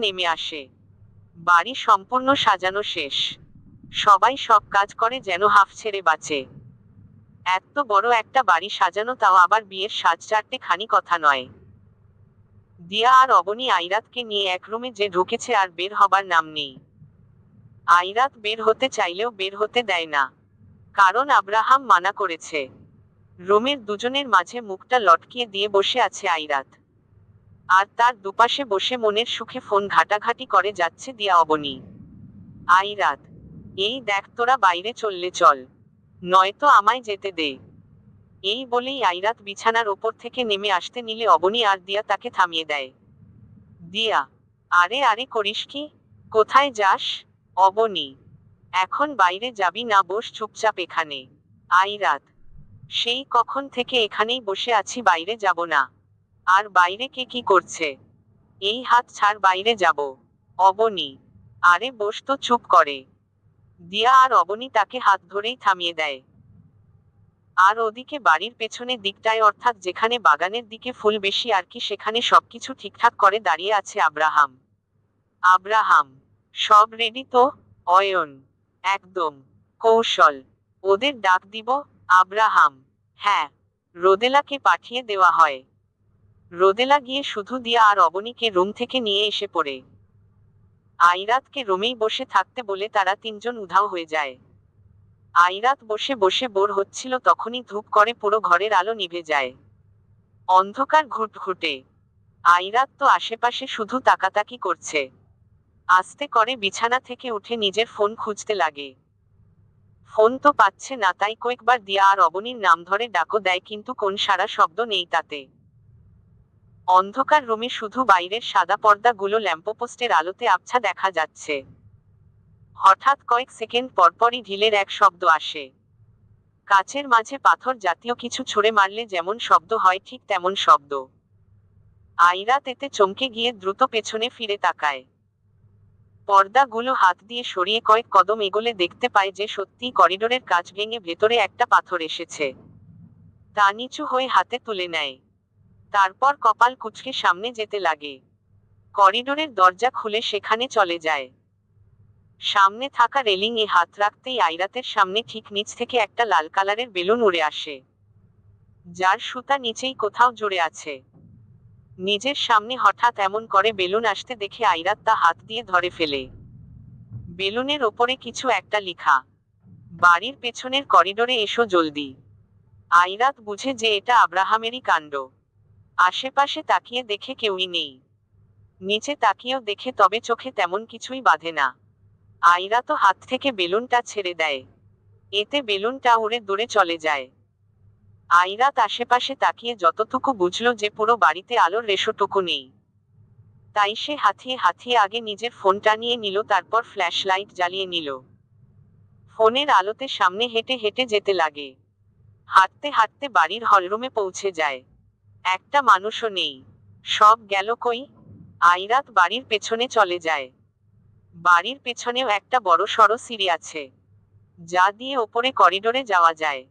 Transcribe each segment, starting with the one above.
নেমে আসে। বাড়ি সম্পূর্ণ সাজানো শেষ। সবাই সব কাজ করে যেন হাঁফ ছেড়ে বাঁচে। এত বড় একটা বাড়ি সাজানো, তাও আবার বিয়ের সাজ, চারটে খানি কথা নয়। দিয়া আর অবনী আইরাতকে নিয়ে এক রুমে যে ঢুকেছে, আর বের হবার নাম নেই। আইরাত বের হতে চাইলেও বের হতে দেয় না, কারণ আব্রাহাম মানা করেছে। রুমের দুজনের মাঝে মুখটা লটকিয়ে দিয়ে বসে আছে আইরাত, আর তার দুপাশে বসে মনের সুখে ফোন ঘাটাঘাটি করে যাচ্ছে দিয়া অবনী। আইরাত, এই দেখ, তোরা বাইরে চললে চল, নয়তো আমায় যেতে দে। এই বলেই আইরাত বিছানার ওপর থেকে নেমে আসতে নিলে অবনী আর দিয়া তাকে থামিয়ে দেয়। দিয়া, আরে আরে করিস কি? কোথায় যাস? অবনী, এখন বাইরে যাবি না, বস চুপচাপ এখানে। আইরাত, সেই কখন থেকে এখানেই বসে আছি, বাইরে যাব না। আর বাইরে কে কি করছে? এই হাত ছাড়, বাইরে যাব। অবনী, আরে বস তো, চুপ করে। দিয়া আর অবনী তাকে হাত ধরেই থামিয়ে দেয়। আর ওদিকে বাড়ির পেছনের দিকটায়, অর্থাৎ যেখানে বাগানের দিকে ফুল বেশি আর কি, সেখানে সবকিছু ঠিকঠাক করে দাঁড়িয়ে আছে আব্রাহাম। আব্রাহাম, সব রেডি তো? অয়ন, একদম। কৌশল, ওদের ডাক দিব? আব্রাহাম, হ্যাঁ। রোদেলাকে পাঠিয়ে দেওয়া হয়। রোদেলা গিয়ে শুধু দিয়া আর অবনীকে রুম থেকে নিয়ে এসে পড়ে। আইরাতকে রুমেই বসে থাকতে বলে তারা তিনজন উধাও হয়ে যায়। আইরাত বসে বসে বোর হচ্ছিল, তখনই ধূপ করে পুরো ঘরের আলো নিভে যায়। অন্ধকার ঘুটঘুটে। আইরাত তো আশেপাশে শুধু তাকাতাকি করছে। আস্তে করে বিছানা থেকে উঠে নিজের ফোন খুঁজতে লাগে। ফোন তো পাচ্ছে না, তাই কয়েকবার দিয়া আর অবনীর নাম ধরে ডাকও দেয়, কিন্তু কোন সাড়া শব্দ নেই তাতে। অন্ধকার রুমে শুধু বাইরের সাদা পর্দাগুলো ল্যাম্পপোস্টের আলোতে আবছা দেখা যাচ্ছে। হঠাৎ কয়েক সেকেন্ড পরপরই ঢিলের এক শব্দ আসে। কাচের মাঝে পাথর জাতীয় কিছু ছুঁড়ে মারলে যেমন শব্দ হয়, ঠিক তেমন শব্দ। আইরাত এতে চমকে গিয়ে দ্রুত পেছনে ফিরে তাকায়। পর্দাগুলো হাত দিয়ে সরিয়ে কয়েক কদম এগোলে দেখতে পায় যে সত্যিই করিডোরের কাচ ভেঙে ভেতরে একটা পাথর এসেছে। তা নিচু হয়ে হাতে তুলে নেয়। তারপর কপাল কুঁচকে সামনে যেতে লাগে। করিডোরের দরজা খুলে সেখানে চলে যায়। সামনে থাকা রেলিং এ হাত রাখতেই আইরাতের সামনে ঠিক নিচ থেকে একটা লাল কালারের বেলুন উড়ে আসে, যার সুতা নিচেই কোথাও জুড়ে আছে। নিজের সামনে হঠাৎ এমন করে বেলুন আসতে দেখে আইরাত তা হাত দিয়ে ধরে ফেলে। বেলুনের ওপরে কিছু একটা লেখা, বাড়ির পেছনের করিডোরে এসো জলদি। আইরাত বুঝে যে এটা আব্রাহামেরই কাণ্ড। আশেপাশে তাকিয়ে দেখে কেউই নেই। নিচে তাকিয়েও দেখে, তবে চোখে তেমন কিছুই বাধে না। আইরাতও হাত থেকে বেলুনটা ছেড়ে দেয়। এতে বেলুনটা উড়ে দূরে চলে যায়। আইরাত আশেপাশে তাকিয়ে যতটুকু বুঝল যে পুরো বাড়িতে আলোর রেশোটুকু নেই। তাই সে হাতিয়ে হাতিয়ে আগে নিজের ফোনটা নিয়ে নিল, তারপর ফ্ল্যাশ লাইট জ্বালিয়ে নিল। ফোনের আলোতে সামনে হেঁটে হেঁটে যেতে লাগে। হাঁটতে হাঁটতে বাড়ির হলরুমে পৌঁছে যায়। একটা মানুষও নেই। সব গেল কই? আইরাত বাড়ির পেছনে চলে যায়। বাড়ির পেছনেও একটা বড় সড়ো সিঁড়ি আছে, যা দিয়ে ওপরে করিডোরে যাওয়া যায়।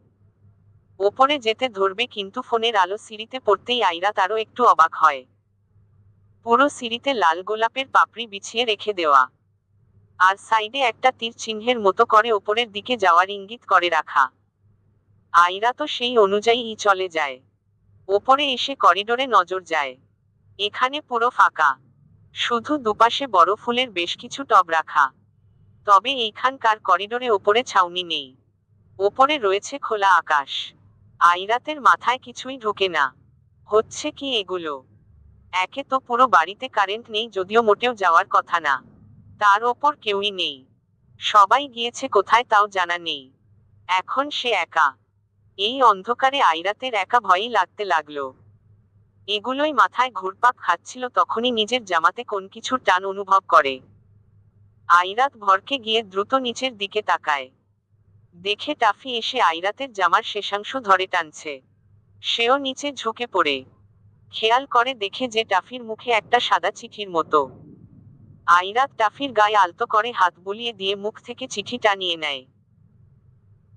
ওপরে যেতে ধরবে, কিন্তু ফোনের আলো সিঁড়িতে পড়তেই আইরাত আরো একটু অবাক হয়। পুরো সিঁড়িতে লাল গোলাপের পাপড়ি বিছিয়ে রেখে দেওয়া, আর সাইডে একটা তীর চিহ্নের মতো করে ওপরের দিকে যাওয়ার ইঙ্গিত করে রাখা। আইরাতও সেই অনুযায়ী চলে যায়। ওপরে এসে করিডোরে নজর যায়। এখানে পুরো ফাঁকা, শুধু দুপাশে বড় ফুলের বেশ কিছু টব রাখা। তবে এইখানকার করিডোরে ওপরে ছাউনি নেই। ওপরে রয়েছে খোলা আকাশ। আইরাতের মাথায় কিছুই ঢোকে না। হচ্ছে কি এগুলো? একে তো পুরো বাড়িতে কারেন্ট নেই, যদিও মোটেও যাওয়ার কথা না। তার ওপর কেউই নেই। সবাই গিয়েছে কোথায় তাও জানা নেই। এখন সে একা। এই অন্ধকারে আইরাতের একা ভয়ই লাগতে লাগলো। এগুলোই মাথায় ঘুরপাক খাচ্ছিল, তখনই নিজের জামাতে কোন কিছুর টান অনুভব করে। আইরাত ভরকে গিয়ে দ্রুত নিচের দিকে তাকায়। দেখে টাফি এসে আইরাতের জামার শেষাংশ ধরে টানছে। সেও নিচে ঝুঁকে পড়ে খেয়াল করে দেখে যে টাফির মুখে একটা সাদা চিঠির মতো। আইরাত টাফির গায়ে আলতো করে হাত বুলিয়ে দিয়ে মুখ থেকে চিঠিটা নিয়ে নেয়।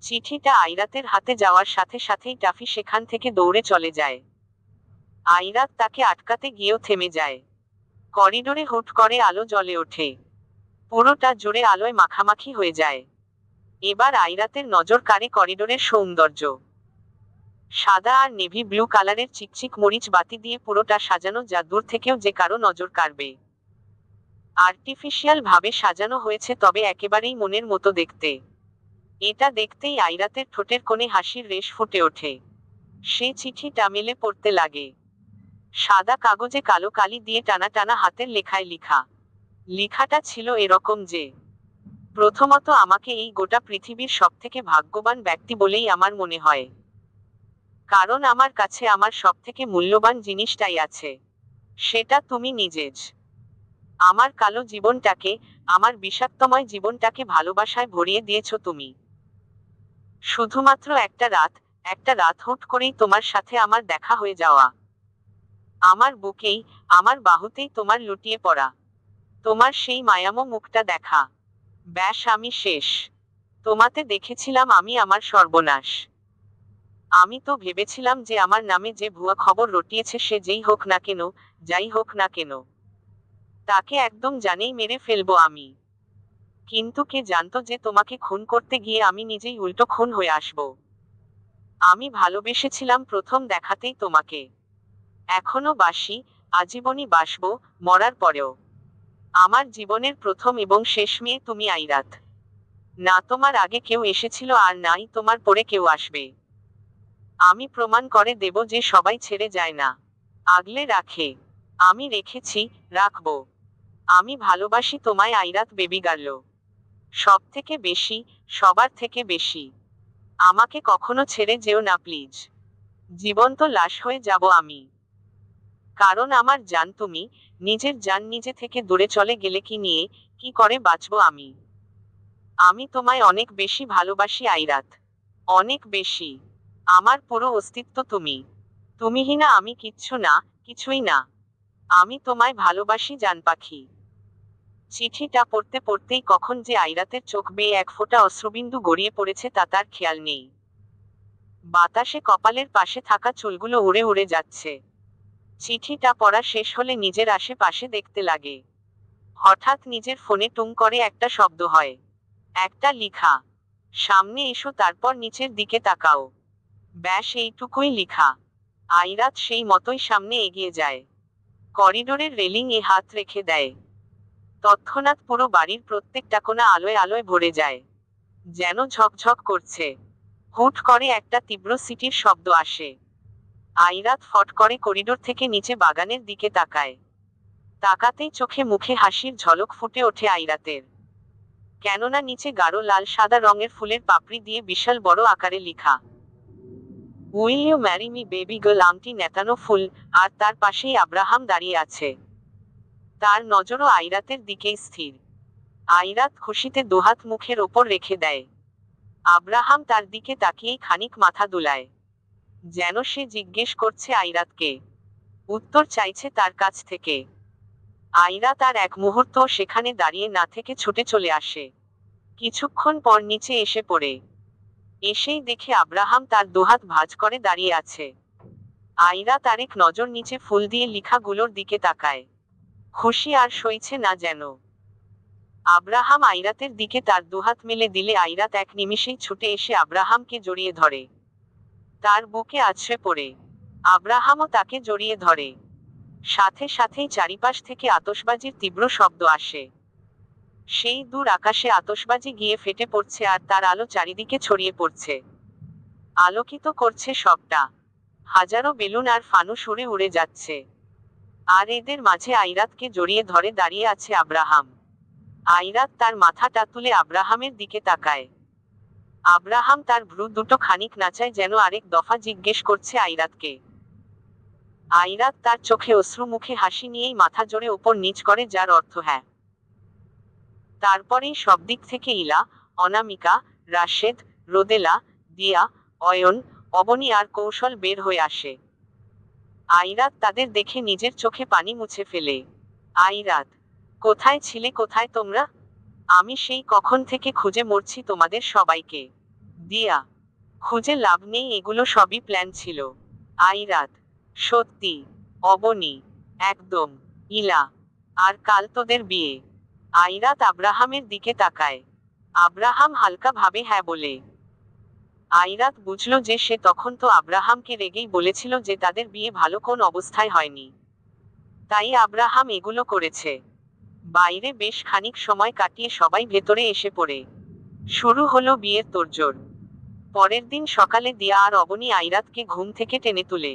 চিঠিটা আইরাতের হাতে যাওয়ার সাথে সাথেই টাফি সেখান থেকে দৌড়ে চলে যায়। আইরাত তাকে আটকাতে গিয়েও থেমে যায়। করিডোরে হুট করে আলো জ্বলে ওঠে। পুরোটা জুড়ে আলোয় মাখামাখি হয়ে যায়। এবার আইরাতের নজর কাড়ে করিডোরের সৌন্দর্য। সাদা আর নেভি ব্লু কালারের চিকচিক মরিচ বাতি দিয়ে পুরোটা সাজানো, যা দূর থেকেও যে কারো নজর কাড়বে। আর্টিফিশিয়াল ভাবে সাজানো হয়েছে, তবে একেবারেই মনের মতো দেখতে। এটা দেখতেই আইরাতের ঠোঁটের কোণে হাসির রেশ ফুটে ওঠে। সে চিঠিটা মেলে পড়তে লাগে। সাদা কাগজে কালো কালি দিয়ে টানা টানা হাতের লেখায় লিখা। লেখাটা ছিল এরকম যে, প্রথমত আমাকে এই গোটা পৃথিবীর সবথেকে ভাগ্যবান ব্যক্তি বলেই আমার মনে হয়। কারণ আমার কাছে আমার সবথেকে মূল্যবান জিনিসটাই আছে। সেটা তুমি নিজেজ। আমার কালো জীবনটাকে, আমার বিষাক্তময় জীবনটাকে ভালোবাসায় ভরিয়ে দিয়েছো তুমি। শুধুমাত্র একটা রাত হুট করেই তোমার সাথে আমার দেখা হয়ে যাওয়া। আমার বুকেই, আমার বাহুতেই তোমার লুটিয়ে পড়া। তোমার সেই মায়ামো মুখটা দেখা। ব্যাস, আমি শেষ। তোমাতে দেখেছিলাম আমি আমার সর্বনাশ। আমি তো ভেবেছিলাম যে আমার নামে যে ভুয়া খবর রটিয়েছে সে যেই হোক না কেন, যাই হোক না কেন, তাকে একদম জানেই মেরে ফেলবো আমি। কিন্তু কে জানতো যে তোমাকে খুন করতে গিয়ে আমি নিজেই উল্টো খুন হয়ে আসব। আমি ভালোবেসেছিলাম প্রথম দেখাতেই তোমাকে। এখনো বাসি, আজীবনই বাসবো, মরার পরেও। আমার জীবনের প্রথম এবং শেষ মেয়ে তুমি আইরাত। না তোমার আগে কেউ এসেছিল আর নাই তোমার পরে কেউ আসবে। আমি প্রমাণ করে দেব যে সবাই ছেড়ে যায় না, আগলে রাখে। আমি রেখেছি, রাখবো। আমি ভালোবাসি তোমায় আইরাত বেবি গার্ল। সব থেকে বেশি, সবার থেকে বেশি। আমাকে কখনো ছেড়ে যেও না প্লিজ। জীবন্ত লাশ হয়ে যাব আমি। কারণ আমার জান তুমি। নিজের জান নিজে থেকে দূরে চলে গেলে কি নিয়ে, কি করে বাঁচবো আমি? আমি তোমায় অনেক বেশি ভালোবাসি আইরাত। অনেক বেশি। আমার পুরো অস্তিত্ব তুমি। তুমিহীনা আমি কিচ্ছু না, কিছুই না। আমি তোমায় ভালোবাসি জান পাখি। চিঠিটা পড়তে পড়তেই কখন যে আইরাতের চোখ বেয়ে এক ফোঁটা অশ্রুবিন্দু গড়িয়ে পড়েছে তা তার খেয়াল নেই। বাতাসে কপালের পাশে থাকা চুলগুলো উড়ে উড়ে যাচ্ছে। চিঠিটা পড়া শেষ হলে নিজের আশেপাশে দেখতে লাগে। হঠাৎ নিজের ফোনে টুং করে একটা শব্দ হয়। একটা লিখা। সামনে এসো, তারপর নিচের দিকে তাকাও। ব্যাস, এইটুকুই লিখা। আইরাত সেই মতোই সামনে এগিয়ে যায়। করিডোরের রেলিং এ হাত রেখে দেয়। তৎক্ষণাৎ পুরো বাড়ির প্রত্যেকটা কোণা আলোয় আলোয় ভরে যায়। যেন ঝকঝক করছে। হুট করে একটা তীব্র সিটির শব্দ আসে। আইরাত ফট করে করিডোর থেকে নিচে বাগানের দিকে তাকায়। তাকাতেই চোখে মুখে হাসির ঝলক ফুটে ওঠে আইরাতের। কেননা নিচে গাঢ় লাল সাদা রঙের ফুলের পাপড়ি দিয়ে বিশাল বড় আকারে লেখা, will you marry me baby girl, আংটি নেতানো ফুল। আর তার পাশেই আব্রাহাম দাঁড়িয়ে আছে। তার নজরও আইরাতের দিকেই স্থির। আইরাত খুশিতে দুহাত মুখের ওপর রেখে দেয়। আব্রাহাম তার দিকে তাকিয়েই খানিক মাথা দুলায়। যেন সে জিজ্ঞেস করছে আইরাতকে, উত্তর চাইছে তার কাছ থেকে। আইরাত আর এক মুহূর্ত সেখানে দাঁড়িয়ে না থেকে ছুটে চলে আসে। কিছুক্ষণ পর নিচে এসে পড়ে। এসেই দেখে আব্রাহাম তার দুহাত ভাঁজ করে দাঁড়িয়ে আছে। আইরাত আরেক নজর নিচে ফুল দিয়ে লেখাগুলোর দিকে তাকায়। খুশি আর সইছে না যেন। আব্রাহাম আইরাতের দিকে তার দুহাত মেলে দিলে আইরাত এক নিমিষেই ছুটে এসে আব্রাহামকে জড়িয়ে ধরে। তার বুকে আছড়ে পড়ে। আব্রাহামও তাকে জড়িয়ে ধরে। সাথে সাথেই চারিপাশ থেকে আতশবাজির তীব্র শব্দ আসে। সেই দূর আকাশে আতশবাজি গিয়ে ফেটে পড়ছে আর তার আলো চারিদিকে ছড়িয়ে পড়ছে। আলোকিত করছে সবটা। হাজারো বেলুন আর ফানুস উড়ে উড়ে যাচ্ছে। আর এদের মাঝে আইরাতকে জড়িয়ে ধরে দাঁড়িয়ে আছে আব্রাহাম। আইরাত তার মাথাটা তুলে আব্রাহামের দিকে তাকায়। আব্রাহাম তার ভ্রু দুটো খানিক নাচায়, যেন আরেক দফা জিজ্ঞেস করছে আইরাতকে। আইরাত তার চোখে অশ্রু মুখে হাসি নিয়েই মাথা জোরে ওপর নিচ করে, যার অর্থ হ্যাঁ। তারপরেই সব দিক থেকে ইলা, অনামিকা, রাশেদ, রোদেলা, দিয়া, অয়ন, অবনী আর কৌশল বের হয়ে আসে। আইরাত তাদের দেখে নিজের চোখে পানি মুছে ফেলে। আইরাত, কোথায় ছিলে, কোথায় তোমরা? আমি সেই কখন থেকে খুঁজে মরছি তোমাদের সবাইকে। দিয়া, খুঁজে লাভ নেই, এগুলো সবই প্ল্যান ছিল। আইরাত, সত্যি? অবনী, একদম। ইলা, আর কাল তোদের বিয়ে। আইরাত আব্রাহামের দিকে তাকায়। আব্রাহাম হালকা ভাবে হ্যাঁ বলে। আইরাত বুঝল যে সে তখন তো আব্রাহামকে রেগেই বলেছিল যে তাদের বিয়ে ভালো কোন অবস্থায় হয়নি, তাই আব্রাহাম এগুলো করেছে। বাইরে বেশ খানিক সময় কাটিয়ে সবাই ভেতরে এসে পড়ে। শুরু হলো বিয়ের তোড়জোড়। পরের দিন সকালে দিয়া আর অবনী আইরাতকে ঘুম থেকে টেনে তুলে।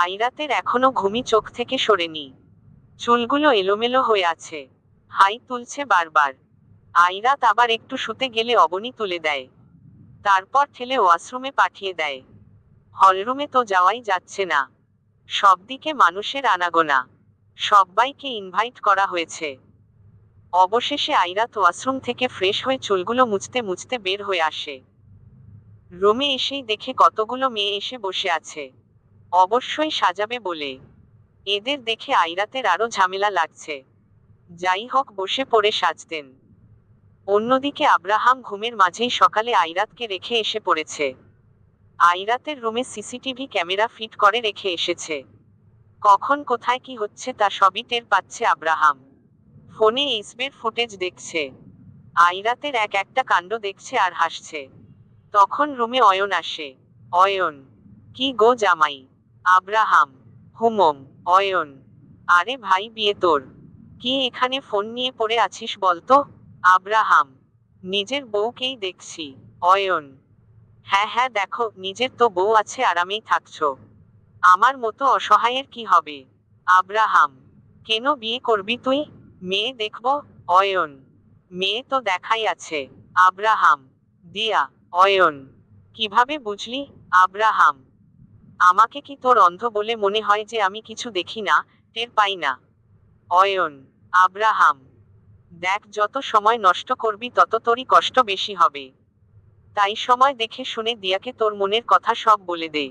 আইরাতের এখনো ঘুমি চোখ থেকে সরেনি। চুলগুলো এলোমেলো হয়ে আছে, হাই তুলছে বারবার। আইরাত আবার একটু শুতে গেলে অবনী তুলে দেয়, তারপর ঠেলে ওয়াশরুমে পাঠিয়ে দেয়। হলরুমে তো যাওয়াই যাচ্ছে না, সবদিকে মানুষের আনাগোনা, সবাইকে ইনভাইট করা হয়েছে। অবশেষে আইরাত ওয়াশরুম থেকে ফ্রেশ হয়ে চুলগুলো মুছতে মুছতে বের হয়ে আসে। রুমে এসেই দেখে কতগুলো মেয়ে এসে বসে আছে, অবশ্যই সাজাবে বলে। এদের দেখে আইরাতের আরো ঝামেলা লাগছে। যাই হোক, বসে পড়ে সাজতেন। অন্যদিকে আব্রাহাম ঘুমের মাঝেই সকালে আইরাতকে রেখে এসে পড়েছে। আইরাতের রুমে সিসিটিভি ক্যামেরা ফিট করে রেখে এসেছে। কখন কোথায় কি হচ্ছে তা সবই টের পাচ্ছে আব্রাহাম। ফোনে এসবের ফুটেজ দেখছে। আইরাতের এক একটা কাণ্ড দেখছে আর হাসছে। তখন রুমে অয়ন আসে। অয়ন, কি গো জামাই? আব্রাহাম, হুমম। অয়ন, আরে ভাই বিয়ে তোর, কি এখানে ফোন নিয়ে পড়ে আছিস বলতো? আব্রাহাম, নিজের বউকেই দেখছি। অয়ন, হ্যাঁ হ্যাঁ দেখো, নিজের তো বউ আছে, আরামেই থাকছো, আমার মতো অসহায়ের কি হবে? আব্রাহাম, কেন বিয়ে করবি তুই? মেয়ে দেখব। অয়ন, মেয়ে তো দেখাই আছে। আব্রাহাম, দিয়া। অয়ন, কিভাবে বুঝলি? আব্রাহাম, আমাকে কি তোর অন্ধ বলে মনে হয় যে আমি কিছু দেখি না, টের পাই না? অয়ন, আব্রাহাম, দেখ, যত সময় নষ্ট করবি তত তোরই কষ্ট বেশি হবে, তাই সময় দেখে শুনে দিয়াকে তোর মনের কথা সব বলে দে।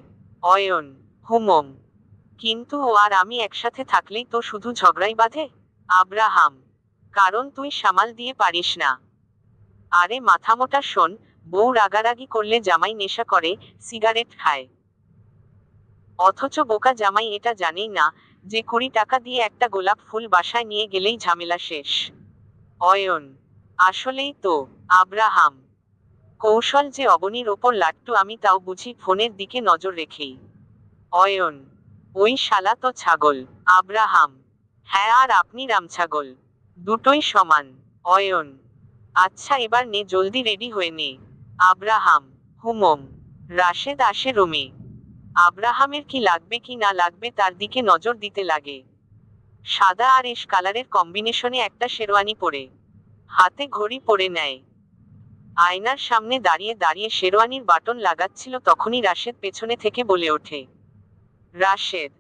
অয়ন, হুমম। কিন্তু ও আর আমি একসাথে থাকলেই তো শুধু ঝগড়াই বাঁধে। আব্রাহাম, কারণ তুই সামাল দিয়ে পারিস না। আরে মাথামোটা শোন, বউ রাগারাগি করলে জামাই নেশা করে, সিগারেট খায়, অথচ বোকা জামাই এটা জানেই না যে 20 টাকা দিয়ে একটা গোলাপ ফুল বাসায় নিয়ে গেলেই ঝামেলা শেষ। অয়ন, আসলেই তো। আব্রাহাম, কৌশল যে অবনীর ওপর লাট্টু আমি তাও বুঝি ফোনের দিকে নজর রেখেই। অয়ন, ওই শালা তো ছাগল। আব্রাহাম, হ্যাঁ, আর আপনি রামছাগল, দুটোই সমান। অয়ন, আচ্ছা এবার নে, জলদি রেডি হয়ে নে। আব্রাহাম, হুমম। রাশেদ আসে রুমে। আব্রাহামের কি লাগবে কি না লাগবে তার দিকে নজর দিতে লাগে। সাদা আর এশ কালারের কম্বিনেশনে একটা শেরওয়ানি পরে, হাতে ঘড়ি পরে নেয়। আয়নার সামনে দাঁড়িয়ে দাঁড়িয়ে শেরওয়ানির বাটন লাগাচ্ছিল, তখনই রাশেদ পেছনে থেকে বলে ওঠে। রাশেদ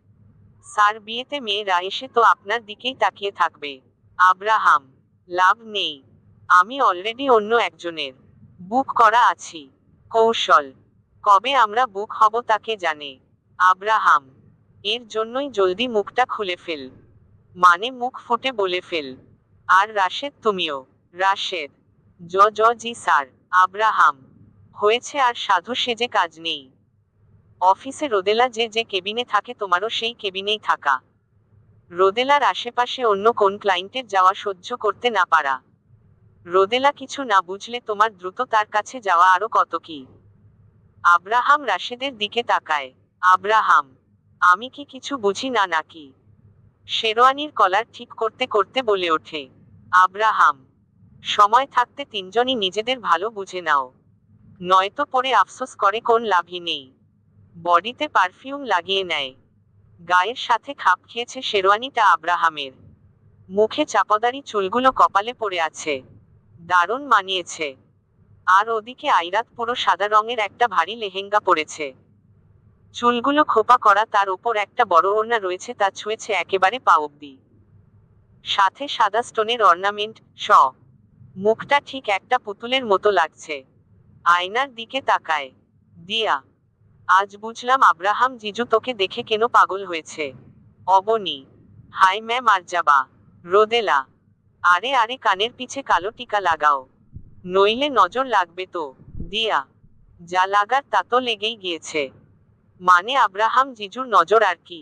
স্যার, বিয়েতে মেয়েরা এসে তো আপনার দিকেই তাকিয়ে থাকবে। আব্রাহাম, লাভ নেই, আমি অলরেডি অন্য একজনের বুক করা আছি। কৌশল, কবে আমরা বুক হব তাকে জানে। আব্রাহাম, এর জন্যই জলদি মুখটা খুলে ফেল, মানে মুখ ফুটে বলে ফেল। আর রাশেদ তুমিও। রাশেদ, জি স্যার। আব্রাহাম, হয়েছে, আর সাধু সেজে কাজ নেই। অফিসে রোদেলা যে যে কেবিনে থাকে তোমারও সেই কেবিনেই থাকা। রোদেলার আশেপাশে অন্য কোন ক্লায়েন্টের যাওয়া সহ্য করতে না পারা। রোদেলা কিছু না বুঝলে তোমার দ্রুত তার কাছে যাওয়া আরো কত কি। আব্রাহাম রাশেদের দিকে তাকায়। আব্রাহাম, আমি কি কিছু বুঝি না নাকি? শেরওয়ানির কলার ঠিক করতে করতে বলে ওঠে। আব্রাহাম, সময় থাকতে তিনজনই নিজেদের ভালো বুঝে নাও, নয়তো পরে আফসোস করে কোন লাভই নেই। বডিতে পারফিউম লাগিয়ে নেয়। গায়ের সাথে খাপ খেয়েছে শেরওয়ানিটা আব্রাহামের। মুখে চাপদারি, চুলগুলো কপালে পড়ে আছে, দারুণ মানিয়েছে। আর ওদিকে আইরাত পুরো সাদা রঙের একটা ভারী লেহেঙ্গা পরেছে। চুলগুলো খোপা করা, তার উপর একটা বড় ওড়না রয়েছে, তা ছুঁয়েছে একেবারে পা অব্দি। সাথে সাদা স্টোনের অর্নামেন্ট। মুখটা ঠিক একটা পুতুলের মতো লাগছে। আয়নার দিকে তাকায়। দিয়া, আজ বুঝলাম আব্রাহাম জিজু তোকে দেখে কেন পাগল হয়েছে। অবনী, হাই ম্যাম আরজাবা। রোদেলা, আরে আরে কানের পিছে কালো টিকা লাগাও, নইলে নজর লাগবে তো। দিয়া, যা লাগার তা তো লেগেই গিয়েছে। মানে আব্রাহাম জিজুর নজর আর কি।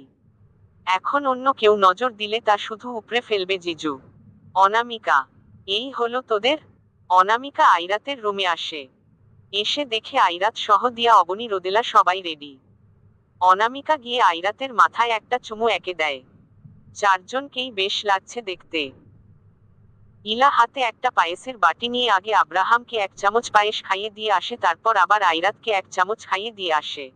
এখন অন্য কেউ নজর দিলে তা শুধু উপড়ে ফেলবে জিজু। অনামিকা, এই হলো তোদের? অনামিকা আইরাতের রুমে আসে। এসে দেখে আইরাত সহ দিয়া, অবনী, রোদেলা সবাই রেডি। অনামিকা গিয়ে আইরাতের মাথায় একটা চুমু এঁকে দেয়। চারজনকেই বেশ লাগছে দেখতে। ইলা হাতে একটা পায়েসের বাটি নিয়ে আগে আব্রাহামকে 1 চামচ পায়েস খাইয়ে দিয়ে আসে, তারপর আবার আইরাতকে 1 চামচ খাইয়ে দিয়ে আসে।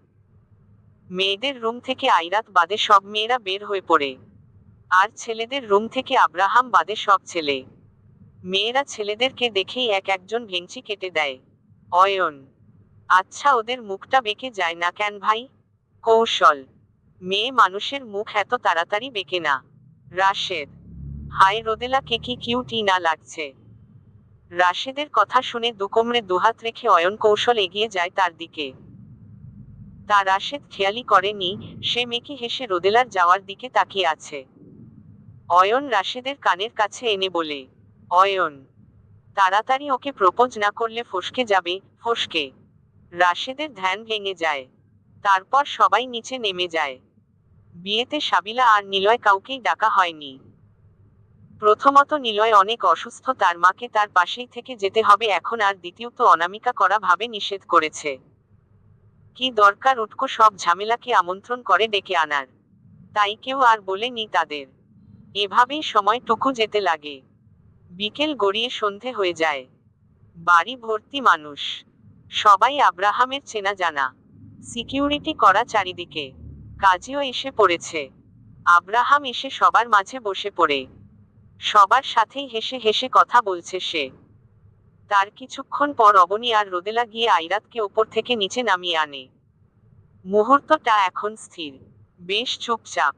মেয়েদের রুম থেকে আইরাত বাদে সব মেয়েরা বের হয়ে পড়ে। আর ছেলেদের রুম থেকে আব্রাহাম বাদে সব ছেলে। মেয়েরা ছেলেদেরকে দেখেই এক একজন ভেঙচি কেটে দেয়। অয়ন, আচ্ছা ওদের মুখটা বেঁকে যায় না কেন ভাই? কৌশল, মেয়ে মানুষের মুখ এত তাড়াতাড়ি বেঁকে না। রাশেদ, হায় রোদেলাকে কি কিউটি না লাগছে। রাশেদের কথা শুনে দুকোমরে দুহাত রেখে অয়ন কৌশল এগিয়ে যায় তার দিকে। তা রাশেদ খেয়ালি করেনি, সে মেকি হেসে রোদেলার যাওয়ার দিকে তাকিয়ে আছে। অয়ন রাশেদের কানের কাছে এনে বলে, অয়ন, তাড়াতাড়ি ওকে প্রপোজ না করলে ফসকে যাবে, ফসকে। রাশেদের ধ্যান ভেঙে যায়। তারপর সবাই নিচে নেমে যায়। বিয়েতে সাবিলা আর নিলয় কাউকেই ডাকা হয়নি। প্রথমত নিলয় অনেক অসুস্থ, তার মাকে তার পাশেই থেকে যেতে হবে এখন, আর দ্বিতীয়ত অনামিকা করা ভাবে নিষেধ করেছে। কি দরকার উটকো সব ঝামেলাকে আমন্ত্রণ করে ডেকে আনার? তাই কেউ আর বলেনি তাদের। এভাবেই সময়টুকু যেতে লাগে। বিকেল গড়িয়ে সন্ধে হয়ে যায়। বাড়ি ভর্তি মানুষ। সবাই আব্রাহামের চেনা জানা। সিকিউরিটি করা চারিদিকে। কাজীও এসে পড়েছে। আব্রাহাম এসে সবার মাঝে বসে পড়ে। সবার সাথেই হেসে হেসে কথা বলছে সে। তার কিছুক্ষণ পর অবনী আর রোদেলা গিয়ে আইরাতকে ওপর থেকে নিচে নামিয়ে আনে। মুহূর্তটা এখন স্থির, বেশ চুপচাপ।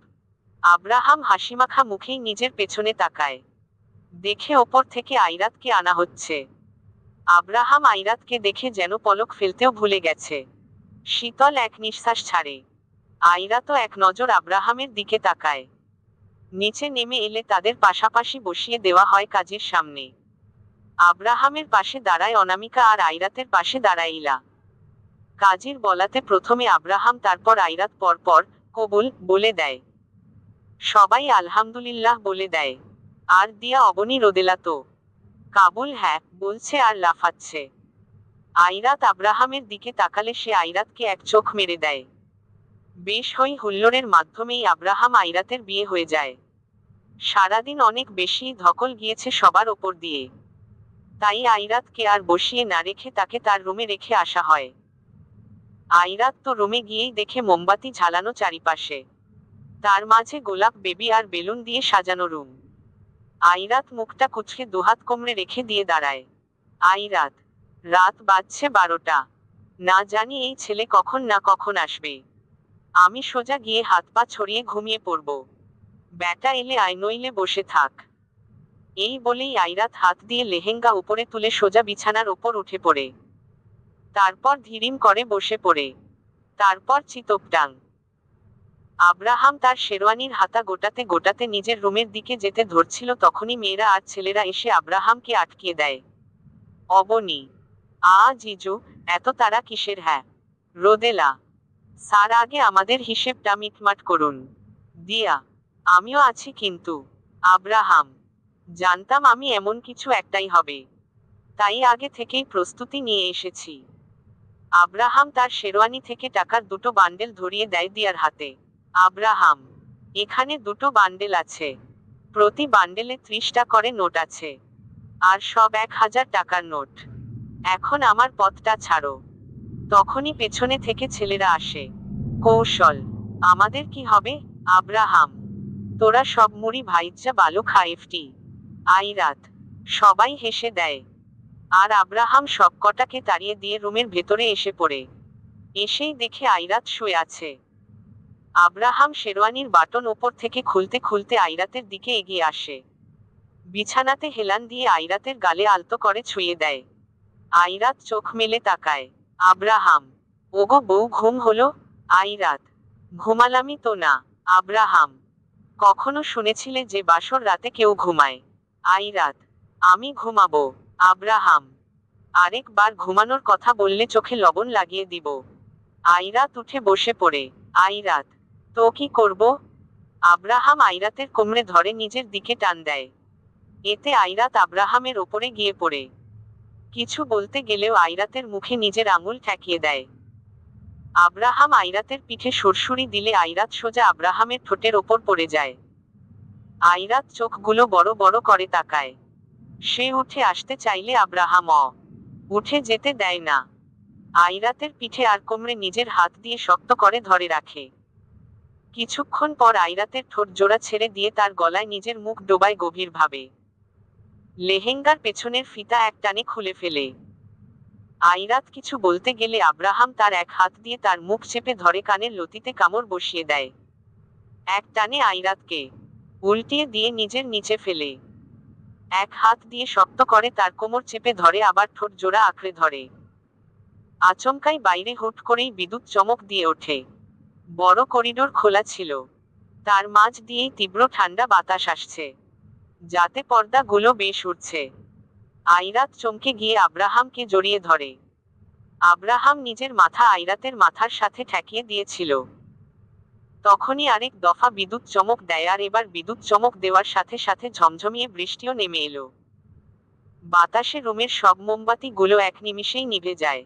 আব্রাহাম হাসিমাখা মুখেই নিজের পেছনে তাকায়। দেখে ওপর থেকে আইরাতকে আনা হচ্ছে। আব্রাহাম আইরাতকে দেখে যেন পলক ফেলতেও ভুলে গেছে। শীতল এক নিঃশ্বাস ছাড়ে। আইরাতও এক নজর আব্রাহামের দিকে তাকায়। নিচে নেমে এলে তাদের পাশাপাশি বসিয়ে দেওয়া হয় কাজীর সামনে। আব্রাহামের পাশে দাঁড়ায় অনামিকা আর আইরাতের পাশে দাঁড়ায় ইলা। কাজীর বলাতে প্রথমে আব্রাহাম তারপর আইরাত পরপর কবুল বলে দেয়। সবাই আলহামদুলিল্লাহ বলে দেয়। আর দিয়া, অবনী, রোদেলা তো কাবুল হ্যাঁ বলছে আর লাফাচ্ছে। আইরাত আব্রাহামের দিকে তাকালে সে আইরাতকে এক চোখ মেরে দেয়। বেশ হই হুল্লোড়ের মাধ্যমেই আব্রাহাম আইরাতের বিয়ে হয়ে যায়। সারাদিন অনেক বেশি ধকল গিয়েছে সবার ওপর দিয়ে। তাই আইরাতকে আর বসিয়ে না রেখে তাকে তার রুমে রেখে আসা হয়। আইরাত তো রুমে গিয়েই দেখে মোমবাতি ঝালানো চারিপাশে। তার মাঝে গোলাপ, বেবি আর বেলুন দিয়ে সাজানো রুম। আইরাত মুখটা কুঁচকে দুহাত কোমরে রেখে দিয়ে দাঁড়ায়। আইরাত, রাত বাজছে 12টা। না জানি এই ছেলে কখন না কখন আসবে। আমি সোজা গিয়ে হাত পা ছড়িয়ে ঘুমিয়ে পড়ব। ব্যাটা এলে আয়, নইলে বসে থাক। এই বলেই আইরাত হাত দিয়ে লেহেঙ্গা উপরে তুলে সোজা বিছানার ওপর উঠে পড়ে। তারপর ধীরিম করে বসে পড়ে। তারপর চিতপটাং। আব্রাহাম তার শেরওয়ানির হাতা গোটাতে গোটাতে নিজের রুমের দিকে যেতে ধরছিল, তখনই মেয়েরা আর ছেলেরা এসে আব্রাহামকে আটকিয়ে দেয়। অবনী, জিজু, এত তারা কিসের? হ্যাঁ। রোদেলা, স্যার আগে আমাদের হিসেবটা মিটমাট করুন। দিয়া, আমিও আছি কিন্তু। আব্রাহাম, জানতাম আমি এমন কিছু একটাই হবে, তাই আগে থেকেই প্রস্তুতি নিয়ে এসেছি। আব্রাহাম তার শেরওয়ানি থেকে টাকার 2টো বান্ডেল ধরিয়ে দেয় দিয়ার হাতে। আব্রাহাম, এখানে 2টো বান্ডেল আছে। প্রতি বান্ডেলে 30টা করে নোট আছে। আর সব 1000 টাকার নোট। এখন আমার পথটা ছাড়ো। তখনই পেছনে থেকে ছেলেরা আসে। কৌশল, আমাদের কি হবে? আব্রাহাম, তোরা সব মুড়ি ভাইজ্জা বালু খাইফটি। আইরাত, সবাই হেসে দেয়। আর আব্রাহাম সব কটাকে তাড়িয়ে দিয়ে রুমের ভেতরে এসে পড়ে। এসেই দেখে আইরাত শুয়ে আছে। আব্রাহাম শেরওয়ানির বাটন ওপর থেকে খুলতে খুলতে আইরাতের দিকে এগিয়ে আসে। বিছানাতে হেলান দিয়ে আইরাতের গালে আলতো করে ছুঁয়ে দেয়। আইরাত চোখ মেলে তাকায়। আব্রাহাম, ওগো বউ, ঘুম হলো? আইরাত, ঘুমালামই তো না। আব্রাহাম, কখনো শুনেছিলে যে বাসর রাতে কেউ ঘুমায়? আইরাত, আমি ঘুমাবো। আব্রাহাম, আরেকবার ঘুমানোর কথা বললে চোখে লবণ লাগিয়ে দিব। আইরাত উঠে বসে পড়ে। আইরাত, তো কি করব? আব্রাহাম আইরাতের কোমরে ধরে নিজের দিকে টান দেয়। এতে আইরাত আব্রাহামের ওপরে গিয়ে পড়ে। কিছু বলতে গেলেও আইরাতের মুখে নিজের আঙুল ঠেকিয়ে দেয়। আব্রাহাম আইরাতের পিঠে সুরসুরি দিলে আইরাত সোজা আব্রাহামের ঠোঁটের ওপর পড়ে যায়। আইরাত চোখগুলো বড় বড় করে তাকায়। সে উঠে আসতে চাইলে আব্রাহাম উঠে যেতে দেয় না। আইরাতের পিঠে আর কোমরে নিজের হাত দিয়ে শক্ত করে ধরে রাখে। কিছুক্ষণ পর আইরাতের ঠোঁট জোড়া ছেড়ে দিয়ে তার গলায় নিজের মুখ ডোবায় গভীরভাবে। লেহেঙ্গার পেছনের ফিতা এক টানে খুলে ফেলে। আইরাত কিছু বলতে গেলে আব্রাহাম তার এক হাত দিয়ে তার মুখ চেপে ধরে কানের লতিতে কামড় বসিয়ে দেয়। এক টানে আইরাতকে উল্টিয়ে দিয়ে নিজের নিচে ফেলে। এক হাত দিয়ে শক্ত করে তার কোমর চেপে ধরে আবার ঠোঁট জোড়া আঁকড়ে ধরে। আচমকাই বাইরে হুট করেই বিদ্যুৎ চমক দিয়ে ওঠে। বড় করিডোর খোলা ছিল। তার মাঝ দিয়েই তীব্র ঠান্ডা বাতাস আসছে, যাতে পর্দাগুলো বেশ উঠছে। আইরাত চমকে গিয়ে আব্রাহামকে জড়িয়ে ধরে। আব্রাহাম নিজের মাথা আইরাতের মাথার সাথে ঠেকিয়ে দিয়েছিল। তখনই আরেক দফা বিদ্যুৎ চমক দেয়, আর এবার বিদ্যুৎ চমক দেওয়ার সাথে সাথে ঝমঝমিয়ে বৃষ্টিও নেমে এলো। বাতাসে রুমের সব মোমবাতি গুলো এক নিমিষেই নিভে যায়।